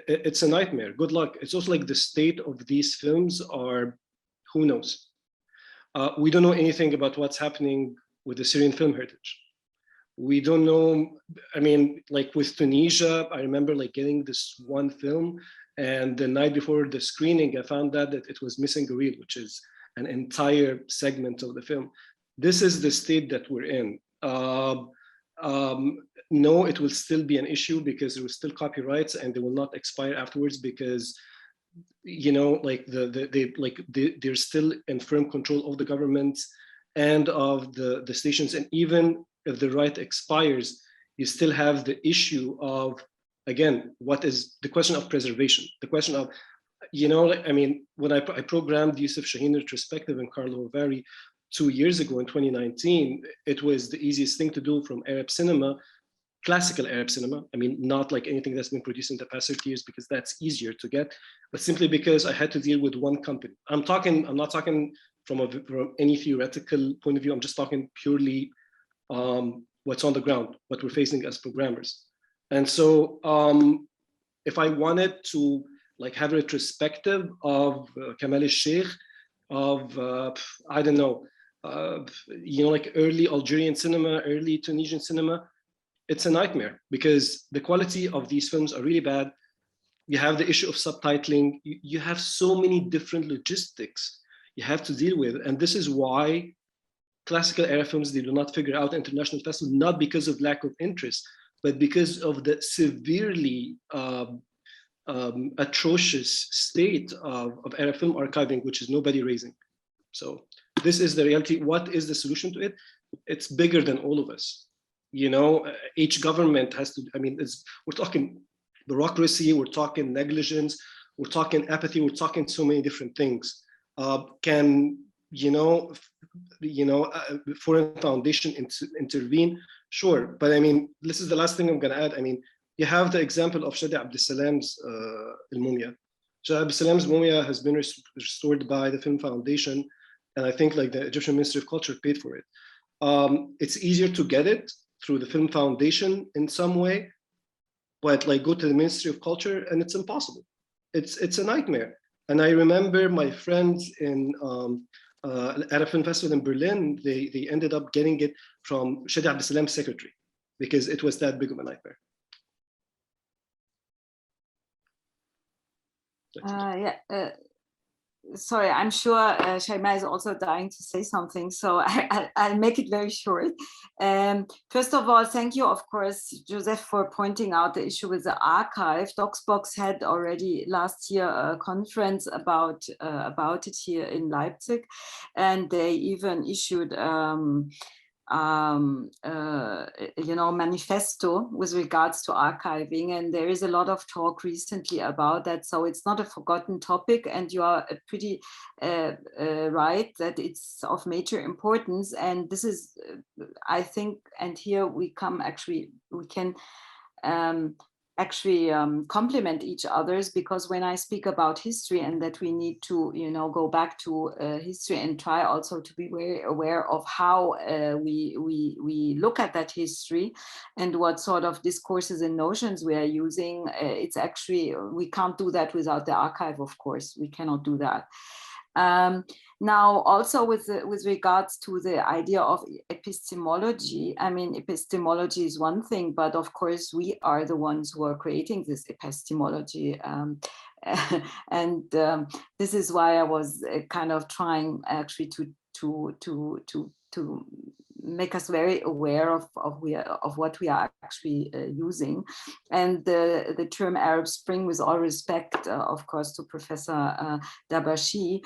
It's a nightmare. Good luck. It's also like the state of these films are, who knows? We don't know anything about what's happening with the Syrian film heritage. We don't know, I mean, like with Tunisia, I remember like getting this one film, and the night before the screening, I found out that it was missing a reel, which is an entire segment of the film. This is the state that we're in. No, it will still be an issue because there will still copyrights and they will not expire afterwards, because, you know, like they're still in firm control of the government and of the stations. And even if the right expires, you still have the issue of, again, what is the question of preservation, the question of, you know, I mean, when I programmed Yusuf Shaheen retrospective in Carlo Vari 2 years ago in 2019, it was the easiest thing to do from Arab cinema, classical Arab cinema. I mean, not like anything that's been produced in the past 30 years, because that's easier to get, but simply because I had to deal with one company. I'm not talking from any theoretical point of view. I'm just talking purely what's on the ground, what we're facing as programmers. And so if I wanted to like have a retrospective of Kamal al-Sheikh, of, I don't know, you know, like early Algerian cinema, early Tunisian cinema, it's a nightmare because the quality of these films are really bad. You have the issue of subtitling. You have so many different logistics you have to deal with. And this is why classical era films, they do not figure out international festivals, not because of lack of interest, but because of the severely atrocious state of Arab film archiving, which is nobody raising. So this is the reality. What is the solution to it? It's bigger than all of us. You know, each government has to, I mean, we're talking bureaucracy, we're talking negligence, we're talking apathy, we're talking so many different things. Can foreign foundation intervene, sure. But I mean, this is the last thing I'm going to add. I mean, you have the example of Shadi Abdessalam's Al-Mumia. Shadi Abdessalam's Mumia has been restored by the Film Foundation, and I think like the Egyptian Ministry of Culture paid for it. It's easier to get it through the Film Foundation in some way, but like go to the Ministry of Culture and it's impossible. It's a nightmare. And I remember my friends at a film festival in Berlin, they ended up getting it from Shadi Abdessalam's secretary because it was that big of a nightmare. Sorry, I'm sure Shaima is also dying to say something, so I'll make it very short. First of all, thank you, of course, Joseph, for pointing out the issue with the archive. Docsbox had already last year a conference about it here in Leipzig, and they even issued manifesto with regards to archiving, and there is a lot of talk recently about that, so it's not a forgotten topic, and you are pretty right that it's of major importance. And this is I think, and here we can complement each other's, because when I speak about history and that we need to, go back to history and try also to be very aware of how we look at that history and what sort of discourses and notions we are using, it's actually, we can't do that without the archive, of course, we cannot do that. Now, also with regards to the idea of epistemology, I mean, epistemology is one thing, but of course we are the ones who are creating this epistemology. And this is why I was kind of trying actually to make us very aware of what we are actually using. And the term Arab Spring, with all respect, of course, to Professor Dabashi,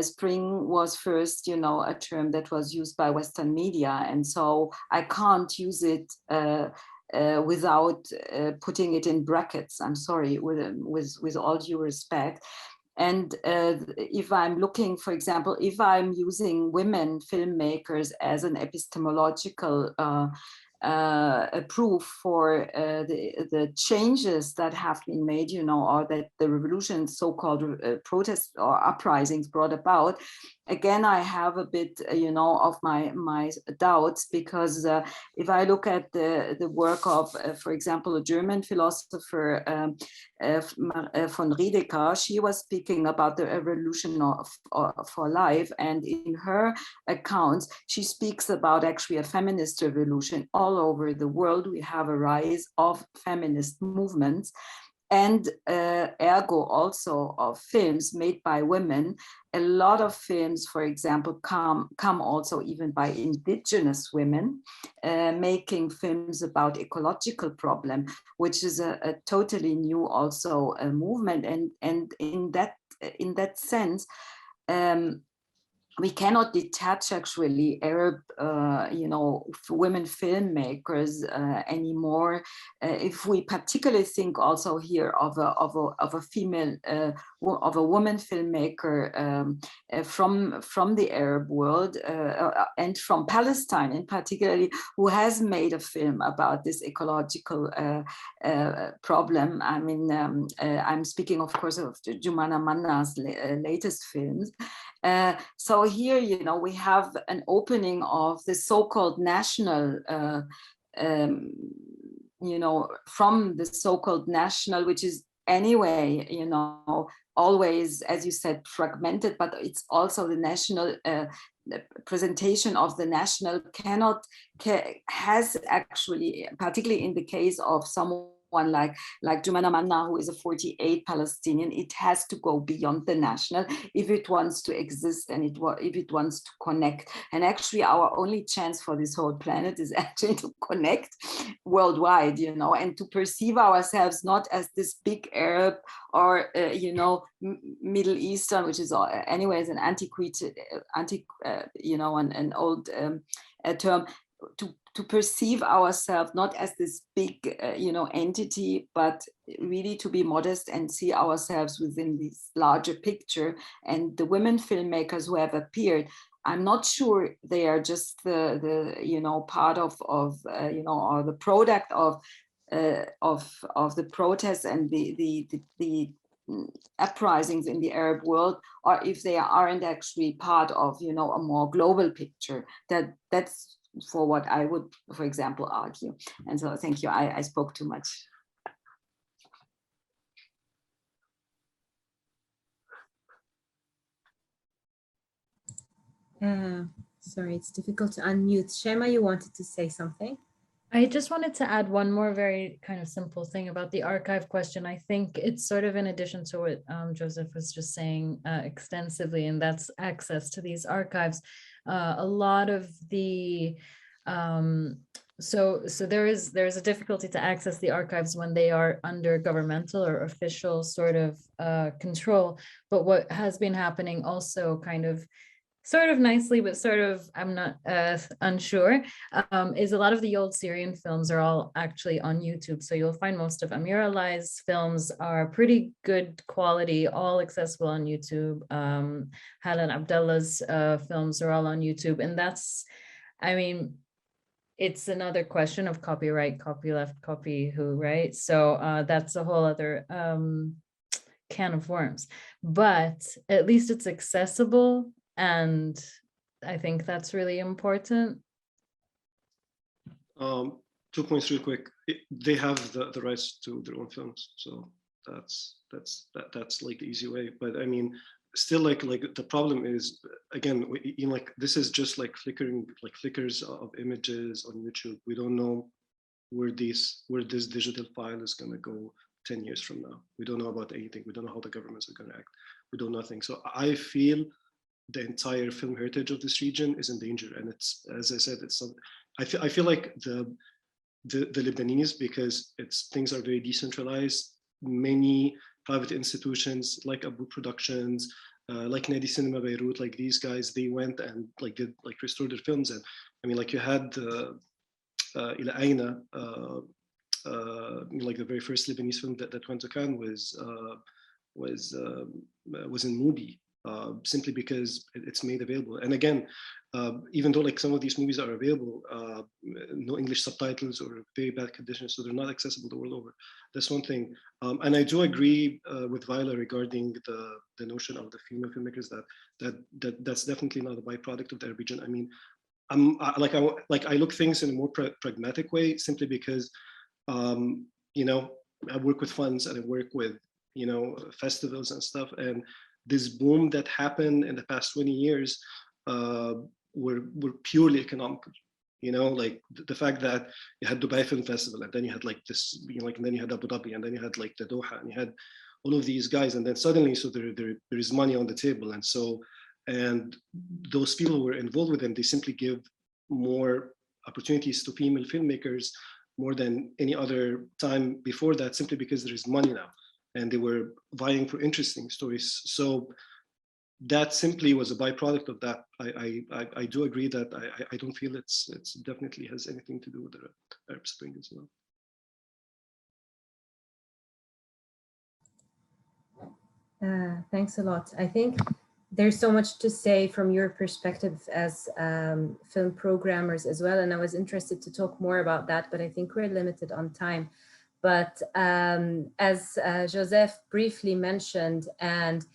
Spring was first, a term that was used by Western media. And so I can't use it without putting it in brackets. I'm sorry, with all due respect. And if I'm looking, for example, if I'm using women filmmakers as an epistemological proof for the changes that have been made, or that the revolution, so-called protests or uprisings brought about, again, I have a bit, of my doubts, because if I look at the work of, for example, a German philosopher, von Riedeker, she was speaking about the evolution for life, and in her accounts, she speaks about actually a feminist revolution all over the world. We have a rise of feminist movements, and ergo also of films made by women. A lot of films, for example, come also even by indigenous women, making films about ecological problem, which is a totally new also movement. And in that sense, we cannot detach actually Arab, women filmmakers anymore. If we particularly think also here of a female, of a woman filmmaker from the Arab world and from Palestine in particularly, who has made a film about this ecological problem. I mean, I'm speaking, of course, of Jumana Manna's latest films. So here, we have an opening of the so-called national, from the so-called national, which is anyway, always, as you said, fragmented, but it's also the national presentation of the national has actually, particularly in the case of someone like Jumana Manna, who is a 48 Palestinian, it has to go beyond the national if it wants to exist and if it wants to connect. And actually our only chance for this whole planet is actually to connect worldwide, and to perceive ourselves not as this big Arab or, Middle Eastern, which is anyways an antiquated, an old term. to perceive ourselves not as this big, entity, but really to be modest and see ourselves within this larger picture. And the women filmmakers who have appeared, I'm not sure they are just the part of or the product of the protests and the uprisings in the Arab world, or if they aren't actually part of a more global picture. That's for what I would, for example, argue. And so thank you, I spoke too much. Sorry, it's difficult to unmute. Shaima, you wanted to say something? I just wanted to add one more very kind of simple thing about the archive question. I think it's sort of in addition to what Joseph was just saying extensively, and that's access to these archives. A lot of the, so there is a difficulty to access the archives when they are under governmental or official sort of control. But what has been happening also kind of sort of nicely, but sort of, I'm not unsure, is a lot of the old Syrian films are all actually on YouTube. So you'll find most of Amir Alai's films are pretty good quality, all accessible on YouTube. Halan Abdallah's films are all on YouTube. And that's, I mean, it's another question of copyright, copy left, copy who, right? So that's a whole other can of worms. But at least it's accessible. And I think that's really important. 2 points real quick. They have the rights to their own films. So that's like the easy way. But I mean, still like the problem is, again, like this is just like flickers of images on YouTube. We don't know where this digital file is going to go 10 years from now. We don't know about anything. We don't know how the governments are going to act. We don't know nothing. So I feel the entire film heritage of this region is in danger, and it's, as I said, it's. I feel like the Lebanese, because things are very decentralized. Many private institutions like Abu Productions, like Nadi Cinema Beirut, like these guys, they went and did restored their films. And I mean, like you had Ila Aina, like the very first Lebanese film that went to Cannes was in Mubi. Simply because it's made available. And again, even though like some of these movies are available, no English subtitles or very bad conditions, so they're not accessible the world over. That's one thing. And I do agree with Viola regarding the notion of the female filmmakers that's definitely not a byproduct of the Arab region. I mean, I look things in a more pragmatic way, simply because I work with funds and I work with festivals and stuff, and this boom that happened in the past 20 years were purely economical. Like the fact that you had Dubai Film Festival, and then you had like this, and then you had Abu Dhabi, and then you had like the Doha, and you had all of these guys, and then suddenly, so there is money on the table, and those people who were involved with them, they simply give more opportunities to female filmmakers more than any other time before that, simply because there is money now. And they were vying for interesting stories. So that simply was a byproduct of that. I do agree that I don't feel it's definitely has anything to do with the Arab Spring as well. Thanks a lot. I think there's so much to say from your perspective as film programmers as well. And I was interested to talk more about that, but I think we're limited on time. But as Joseph briefly mentioned, and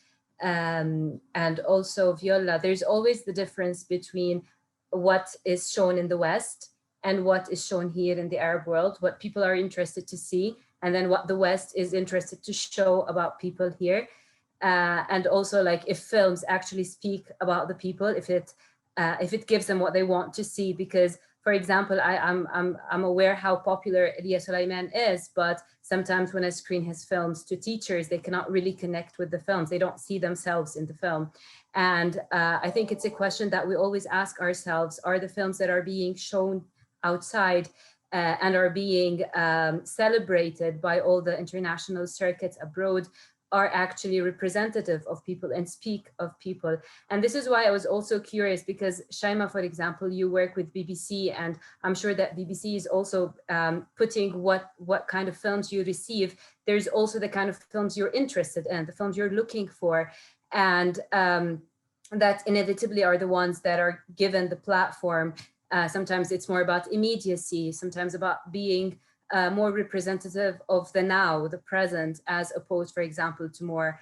also Viola, there's always the difference between what is shown in the West and what is shown here in the Arab world, what people are interested to see, and then what the West is interested to show about people here. And also, like, if films actually speak about the people, if it gives them what they want to see, because for example, I'm aware how popular Elia Sulaiman is, but sometimes when I screen his films to teachers, they cannot really connect with the films. They don't see themselves in the film. And I think it's a question that we always ask ourselves, are the films that are being shown outside and are being celebrated by all the international circuits abroad, are actually representative of people and speak of people. And this is why I was also curious, because Shaima, for example, you work with BBC, and I'm sure that BBC is also putting what kind of films you receive. There's also the kind of films you're interested in, the films you're looking for, and that inevitably are the ones that are given the platform. Sometimes it's more about immediacy, sometimes about being more representative of the now, the present, as opposed, for example, to more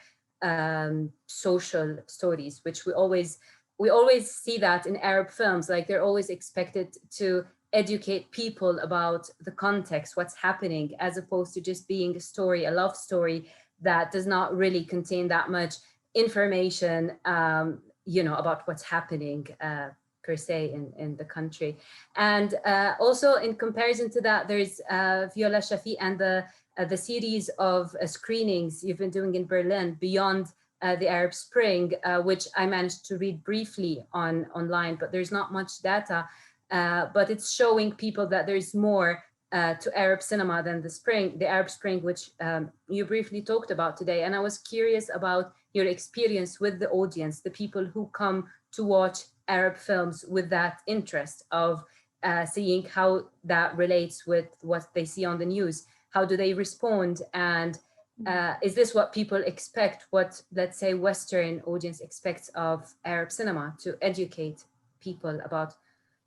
social stories, which we always see that in Arab films. Like, they're always expected to educate people about the context, what's happening, as opposed to just being a story, a love story that does not really contain that much information, about what's happening per se in the country. And also in comparison to that, there's Viola Chaffee and the series of screenings you've been doing in Berlin beyond the Arab Spring, which I managed to read briefly online, but there's not much data, but it's showing people that there's more to Arab cinema than the Arab Spring, which you briefly talked about today. And I was curious about your experience with the audience, the people who come to watch Arab films with that interest of seeing how that relates with what they see on the news. How do they respond? And is this what people expect, what, let's say, Western audience expects of Arab cinema, to educate people about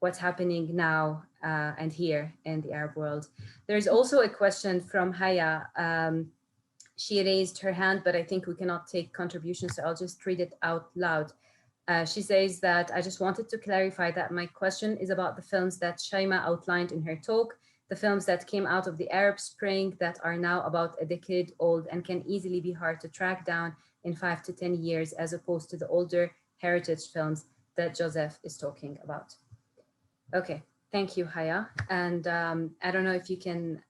what's happening now and here in the Arab world? There's also a question from Haya. She raised her hand, but I think we cannot take contributions, so I'll just read it out loud. She says that, I just wanted to clarify that my question is about the films that Shaima outlined in her talk, the films that came out of the Arab Spring that are now about a decade old and can easily be hard to track down in 5 to 10 years, as opposed to the older heritage films that Joseph is talking about. Okay, thank you, Haya. And I don't know if you can.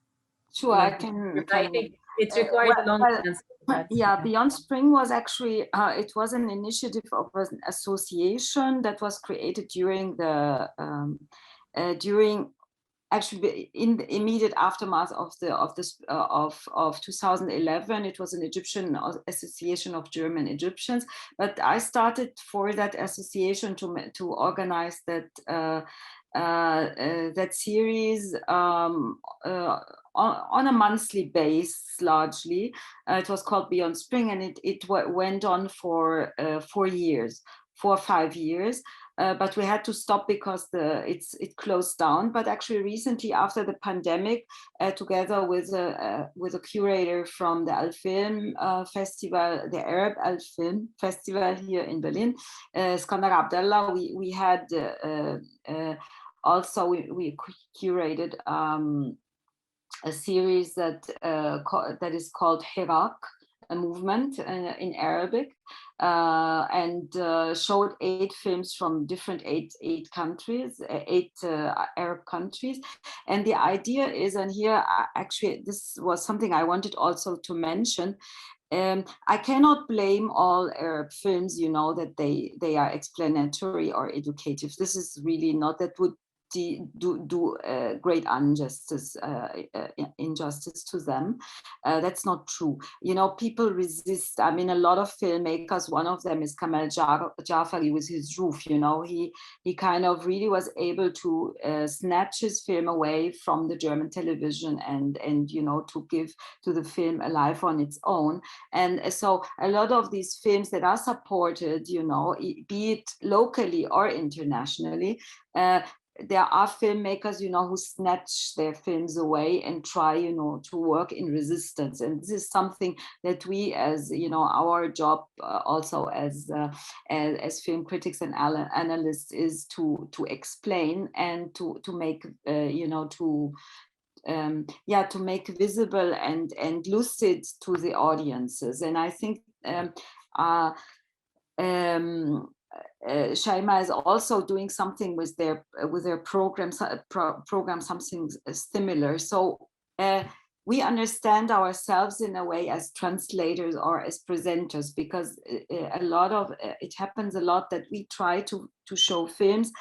Sure, I can. I think it requires a long answer. Yeah, Beyond Spring was actually, it was an initiative of an association that was created during the, actually in the immediate aftermath of 2011. It was an Egyptian association of German Egyptians, but I started for that association to organize that that series on a monthly basis, largely. It was called Beyond Spring, and it went on for 4 or 5 years. But we had to stop because it closed down. But actually, recently, after the pandemic, together with a curator from the Al-Film Festival, the Arab Al-Film Festival here in Berlin, Skandar Abdallah, we had also we curated a series that is called Hirak, a movement in Arabic, and showed 8 films from different eight Arab countries. And the idea is, and here actually this was something I wanted also to mention, I cannot blame all Arab films, that they are explanatory or educative. This is really not, that would do great injustice to them. That's not true. People resist. I mean, a lot of filmmakers, one of them is Kamal Jafari with his Roof. He kind of really was able to snatch his film away from the German television and to give to the film a life on its own. And so a lot of these films that are supported, be it locally or internationally, there are filmmakers, who snatch their films away and try, to work in resistance. And this is something that we, as our job also as film critics and analysts, is to explain and to make to make visible and lucid to the audiences. And I think Shaima is also doing something with their program, something similar. So we understand ourselves in a way as translators or as presenters, because it happens a lot that we try to show films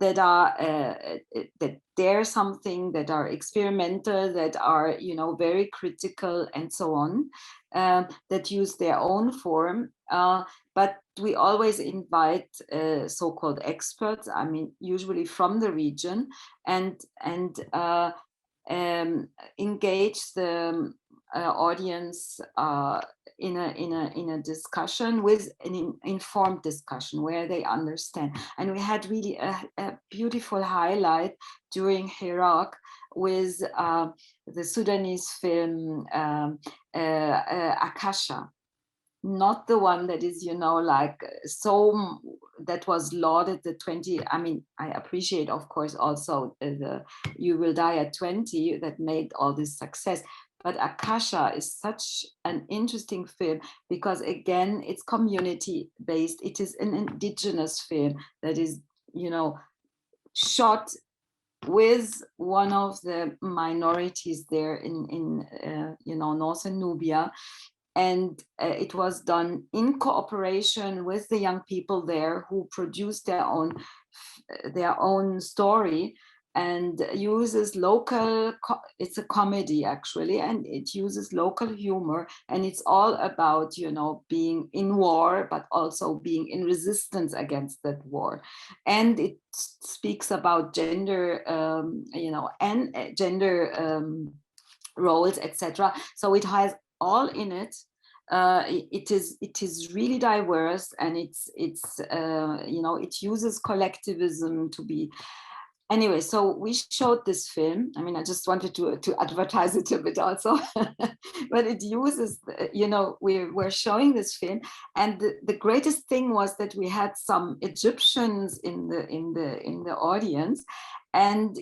that are that dare something, that are experimental, that are very critical, and so on. that use their own form. But we always invite so-called experts, I mean, usually from the region, and engage the audience in a discussion, with an informed discussion where they understand. And we had really a beautiful highlight during Iraq with the Sudanese film Akasha. Not the one that is, like so, that was lauded, the 20, I mean, I appreciate, of course, also the You Will Die at 20 that made all this success. But Akasha is such an interesting film because, again, it's community-based. It is an indigenous film that is, shot with one of the minorities there in Northern Nubia. And it was done in cooperation with the young people there who produced their own story, and uses local, it's a comedy actually, and it uses local humor, and it's all about, being in war, but also being in resistance against that war. And it speaks about gender, and gender roles, etc. So it has all in it. It is really diverse, and it uses collectivism to be. Anyway, so we showed this film. I mean, I just wanted to advertise it a bit also, but it uses, we're showing this film, and the greatest thing was that we had some Egyptians in the audience, and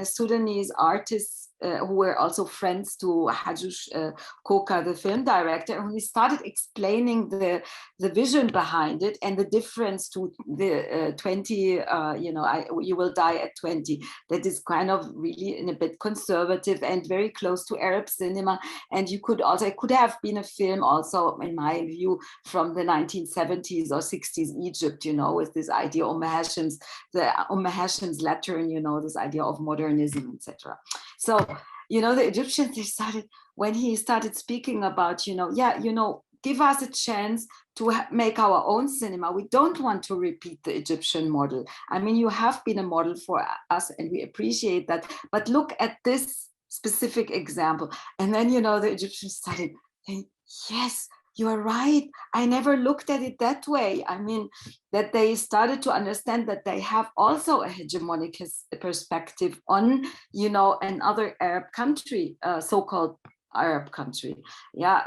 Sudanese artists who were also friends to Hajush Koka, the film director, and we started explaining the vision behind it and the difference to the 20, You Will Die at 20. That is kind of really in a bit conservative and very close to Arab cinema. And it could have been a film also, in my view, from the 1970s or 60s Egypt, with this idea of Hashem's Lateran, this idea of modernism, etc. So, the Egyptians, they started, when he started speaking about, give us a chance to make our own cinema. We don't want to repeat the Egyptian model. I mean, you have been a model for us and we appreciate that, but look at this specific example. And then, the Egyptians started saying, yes, you are right. I never looked at it that way. I mean, that they started to understand that they have also a hegemonic perspective on, another Arab country, so-called Arab country,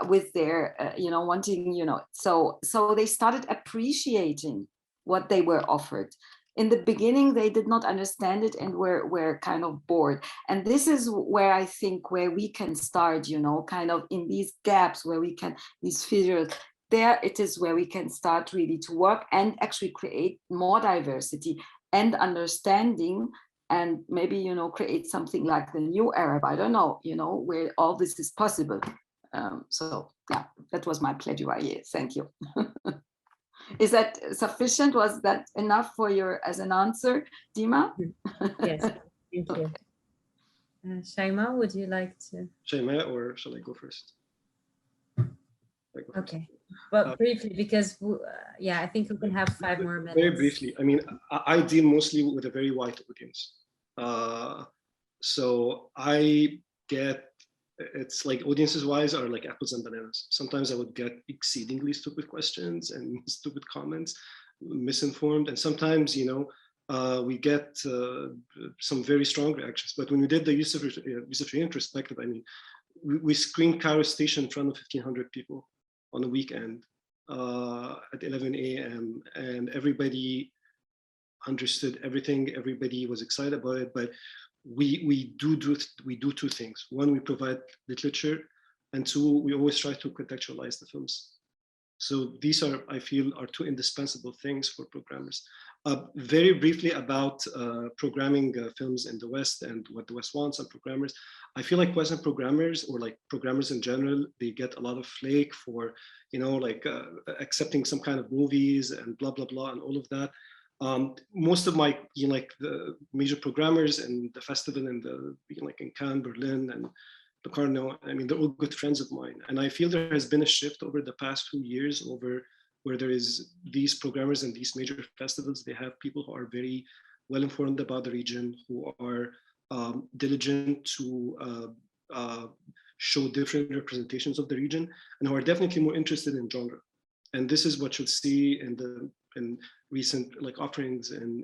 with their, wanting, so they started appreciating what they were offered. In the beginning, they did not understand it and were kind of bored. And this is where I think where we can start, kind of in these gaps where we can, these fissures, there it is where we can start really to work and actually create more diversity and understanding, and maybe, create something like the new Arab, I don't know, where all this is possible. So yeah, that was my plaidoyer. Thank you. Is that sufficient? Was that enough for as an answer, Dima? Yes, thank you. Shaima, would you like to? Shaima, or shall I go first? Okay, but briefly, because I think we can have 5 more minutes. Very briefly, I mean, I deal mostly with a very wide audience. So I get, it's like audiences wise are like apples and bananas. Sometimes I would get exceedingly stupid questions and stupid comments, misinformed, and sometimes we get some very strong reactions. But when we did the Yusuf retrospective, I mean, we screened Cairo Station in front of 1,500 people on a weekend at 11 a.m. and everybody understood everything. Everybody was excited about it, but we do 2 things. 1, we provide literature, and 2, we always try to contextualize the films. So these are, I feel, are 2 indispensable things for programmers. Very briefly about programming films in the West and what the West wants on programmers. I feel like Western programmers, or like programmers in general, they get a lot of flake for, accepting some kind of movies and blah, blah, blah, and all of that. Most of my, the major programmers and the festival in in Cannes, Berlin, and Locarno. I mean, they're all good friends of mine. And I feel there has been a shift over the past few years over where there is these programmers and these major festivals. They have people who are very well informed about the region, who are diligent to show different representations of the region, and who are definitely more interested in genre. And this is what you'll see in recent like offerings and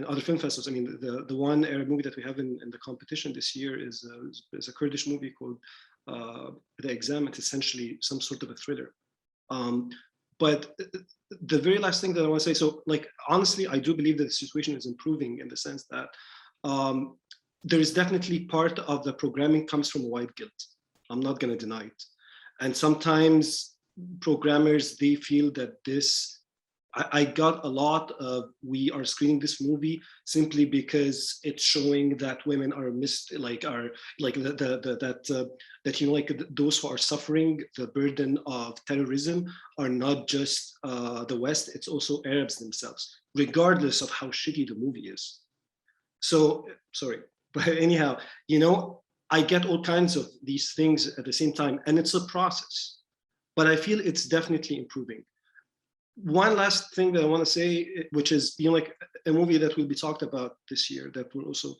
other film festivals. I mean, the one Arab movie that we have in the competition this year is a Kurdish movie called The Exam. It's essentially some sort of a thriller. But the very last thing that I want to say, so like, honestly, I do believe that the situation is improving in the sense that there is definitely part of the programming comes from white guilt. I'm not going to deny it. And sometimes programmers, they feel that this, I got a lot of, we are screening this movie simply because it's showing that women are that you know, like those who are suffering the burden of terrorism are not just the West, it's also Arabs themselves, regardless of how shitty the movie is. So, sorry, but anyhow, you know, I get all kinds of these things at the same time, and it's a process, but I feel it's definitely improving. One last thing that I want to say, which is, you know, like a movie that will be talked about this year that we're also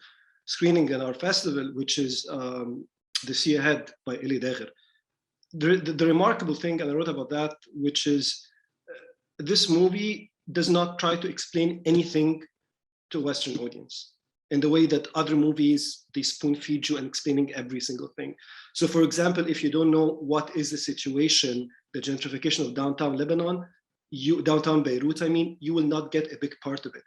screening at our festival, which is The Sea Ahead by Elie Dager. The remarkable thing, and I wrote about that, which is this movie does not try to explain anything to a Western audience in the way that other movies, they spoon feed you and explaining every single thing. So for example, if you don't know what is the situation, the gentrification of downtown Lebanon, downtown Beirut, I mean, you will not get a big part of it.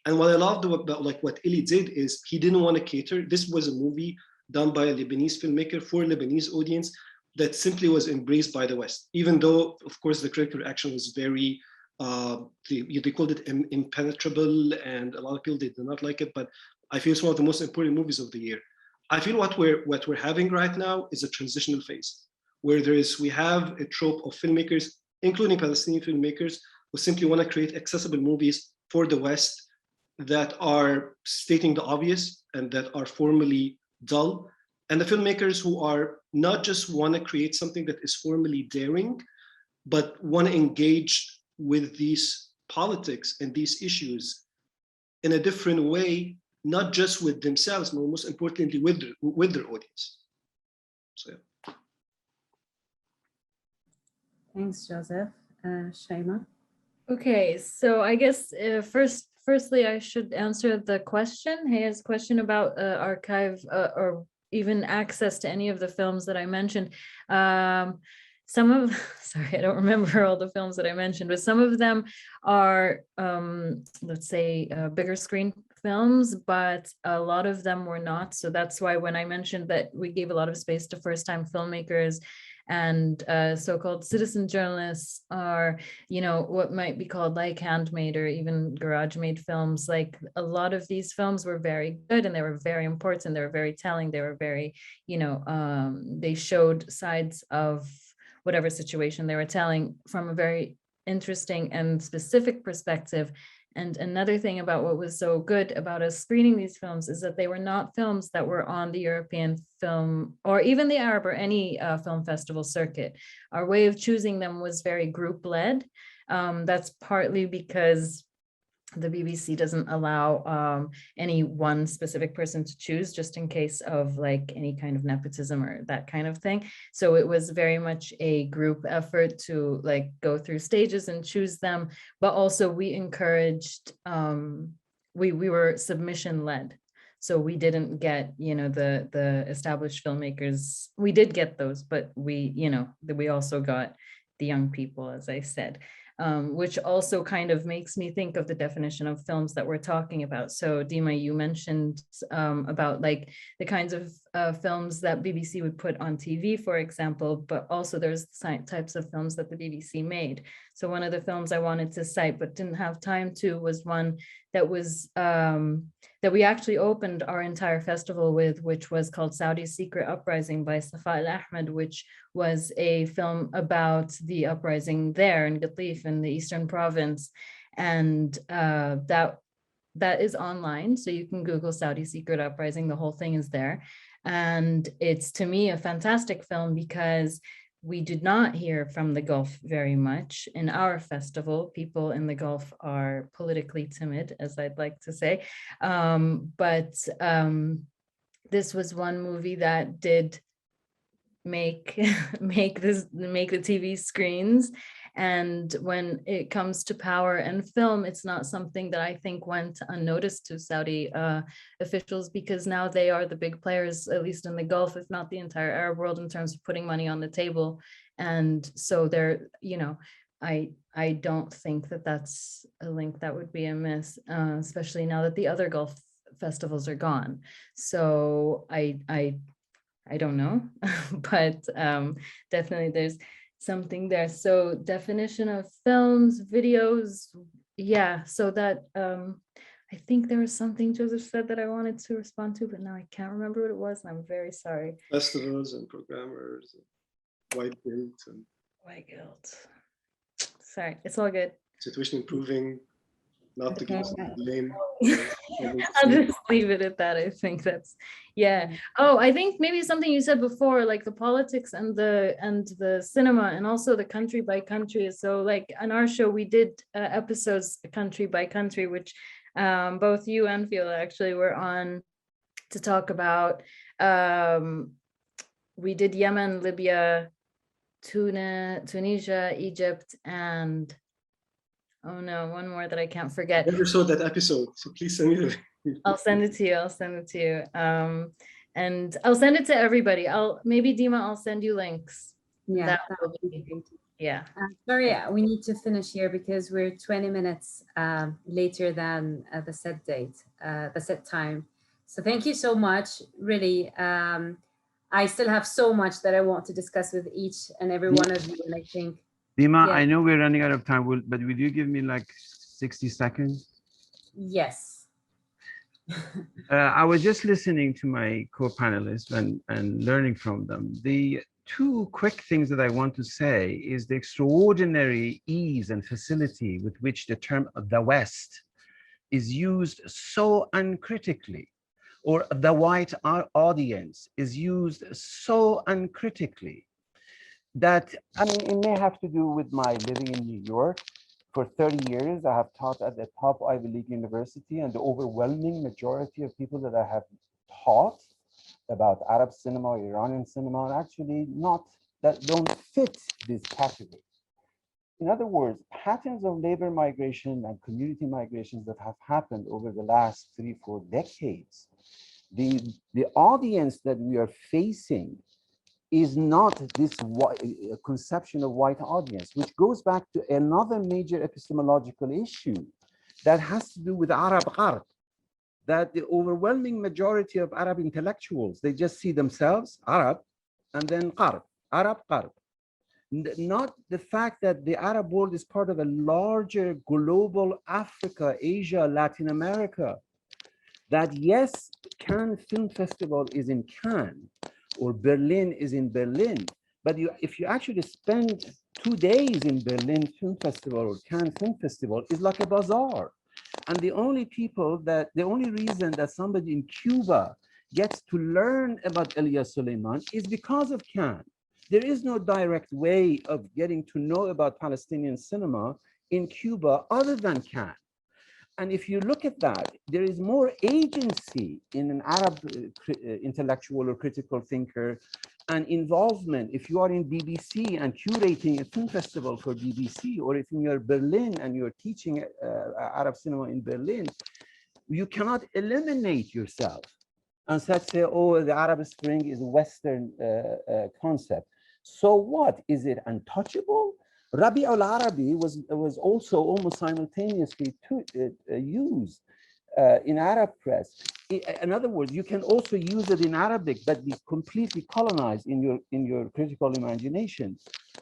And what I loved about like what Elie did is he didn't want to cater. This was a movie done by a Lebanese filmmaker for a Lebanese audience that simply was embraced by the West, even though, of course, the critical reaction was very, they called it impenetrable, and a lot of people did not like it, but I feel it's one of the most important movies of the year. I feel what we're having right now is a transitional phase, where we have a trope of filmmakers, including Palestinian filmmakers, who simply want to create accessible movies for the West that are stating the obvious and that are formally dull. And the filmmakers who are not just want to create something that is formally daring, but want to engage with these politics and these issues in a different way, not just with themselves, but most importantly with their audience. So yeah. Thanks, Joseph. Shaima? Okay, so I guess firstly, I should answer the question. His question about archive or even access to any of the films that I mentioned. Some of, sorry, I don't remember all the films that I mentioned, but some of them are, let's say, bigger screen films, but a lot of them were not. So that's why when I mentioned that we gave a lot of space to first-time filmmakers and so-called citizen journalists are, you know, what might be called like handmade or even garage-made films. Like a lot of these films were very good and they were very important. They were very telling. They were very, you know, they showed sides of whatever situation they were telling from a very interesting and specific perspective. And another thing about what was so good about us screening these films is that they were not films that were on the European film or even the Arab or any film festival circuit. Our way of choosing them was very group-led. That's partly because the BBC doesn't allow any one specific person to choose, just in case of like any kind of nepotism or that kind of thing. So it was very much a group effort to like go through stages and choose them, but also we encouraged, we were submission led. So we didn't get, you know, the established filmmakers. We did get those, but we, you know, we also got the young people, as I said. Which also kind of makes me think of the definition of films that we're talking about. So Dima, you mentioned about like the kinds of films that BBC would put on TV, for example, but also there's types of films that the BBC made. So one of the films I wanted to cite but didn't have time to was one that was that we actually opened our entire festival with, which was called Saudi's Secret Uprising by Al-Ahmad, which was a film about the uprising there in Qatif in the Eastern Province. And that is online. So you can Google Saudi Secret Uprising, the whole thing is there. And it's, to me, a fantastic film because we did not hear from the Gulf very much in our festival. People in the Gulf are politically timid, as I'd like to say. But this was one movie that did make the TV screens. And when it comes to power and film, it's not something that I think went unnoticed to Saudi officials, because now they are the big players, at least in the Gulf, if not the entire Arab world, in terms of putting money on the table. And so they're, you know, I don't think that that's a link that would be amiss, especially now that the other Gulf festivals are gone. So I don't know, but definitely there's something there. So definition of films, videos, yeah. So that I think there was something Joseph said that I wanted to respond to, but now I can't remember what it was, and I'm very sorry. Festivals and programmers, white guilt and white guilt. Sorry, it's all good. Situation improving, not to give blame. I'll just leave it at that. I think that's, yeah. Oh, I think maybe something you said before, like the politics and the cinema, and also the country by country. So like on our show, we did episodes country by country, which both you and Viola actually were on to talk about. We did Yemen, Libya, Tunisia, Egypt, and oh no, one more that I can't forget. I never saw that episode, so please send me the link. I'll send it to you. I'll send it to you. And I'll send it to everybody. Maybe Dima, I'll send you links. Yeah, that will be, yeah. Sorry, we need to finish here because we're 20 minutes later than the set date, the set time. So thank you so much. Really, I still have so much that I want to discuss with each and every one of you, and I think. Dima, yeah. I know we're running out of time, but will you give me like 60 seconds? Yes. I was just listening to my co-panelists and learning from them. The two quick things that I want to say is the extraordinary ease and facility with which the term the West is used so uncritically, or the white audience is used so uncritically, that, I mean, it may have to do with my living in New York. For 30 years, I have taught at the top Ivy League university, and the overwhelming majority of people that I have taught about Arab cinema or Iranian cinema are actually don't fit this category. In other words, patterns of labor migration and community migrations that have happened over the last 3-4 decades, the audience that we are facing is not this conception of white audience, which goes back to another major epistemological issue that has to do with Arab Gharb, that the overwhelming majority of Arab intellectuals, they just see themselves Arab and then Gharb, Arab Gharb. Not the fact that the Arab world is part of a larger global Africa, Asia, Latin America, that yes, Cannes Film Festival is in Cannes, or Berlin is in Berlin, but if you actually spend 2 days in Berlin Film Festival or Cannes Film Festival, is like a bazaar. And the only reason that somebody in Cuba gets to learn about Elia Suleiman is because of Cannes. There is no direct way of getting to know about Palestinian cinema in Cuba other than Cannes. And if you look at that, there is more agency in an Arab intellectual or critical thinker and involvement. If you are in BBC and curating a film festival for BBC, or if you're in Berlin and you're teaching Arab cinema in Berlin, you cannot eliminate yourself and say, oh, the Arab Spring is a Western concept. So what? Is it untouchable? Rabi al-Arabi was also almost simultaneously used in Arab press. In other words, you can also use it in Arabic, but be completely colonized in your critical imagination.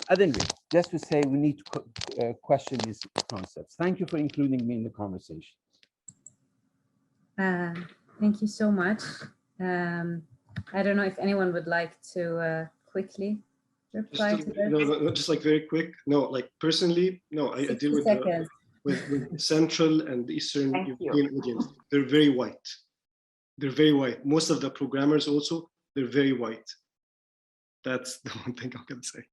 At any rate, just to say, we need to question these concepts. Thank you for including me in the conversation. Thank you so much. I don't know if anyone would like to quickly reply to this. No, just like very quick. No, like personally, no, I deal with Central and Eastern European audience. They're very white. They're very white. Most of the programmers also they're very white. That's the one thing I'm gonna say.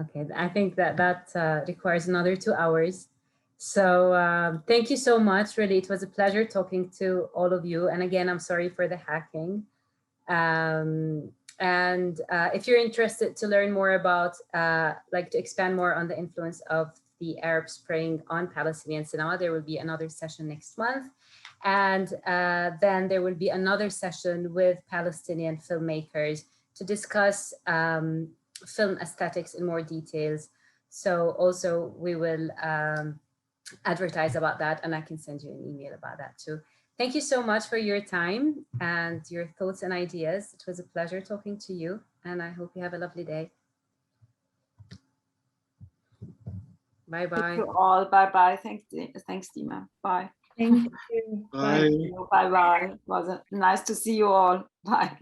Okay, I think that requires another 2 hours. So thank you so much. Really, it was a pleasure talking to all of you. And again, I'm sorry for the hacking. And if you're interested to learn more about, like to expand more on the influence of the Arab Spring on Palestinian cinema, there will be another session next month. And then there will be another session with Palestinian filmmakers to discuss film aesthetics in more details. So also we will advertise about that, and I can send you an email about that too. Thank you so much for your time and your thoughts and ideas. It was a pleasure talking to you, and I hope you have a lovely day. Bye-bye. Thank you all. Bye-bye. Thanks, Dima. Bye. Thank you. Bye. Bye-bye. It was nice to see you all. Bye.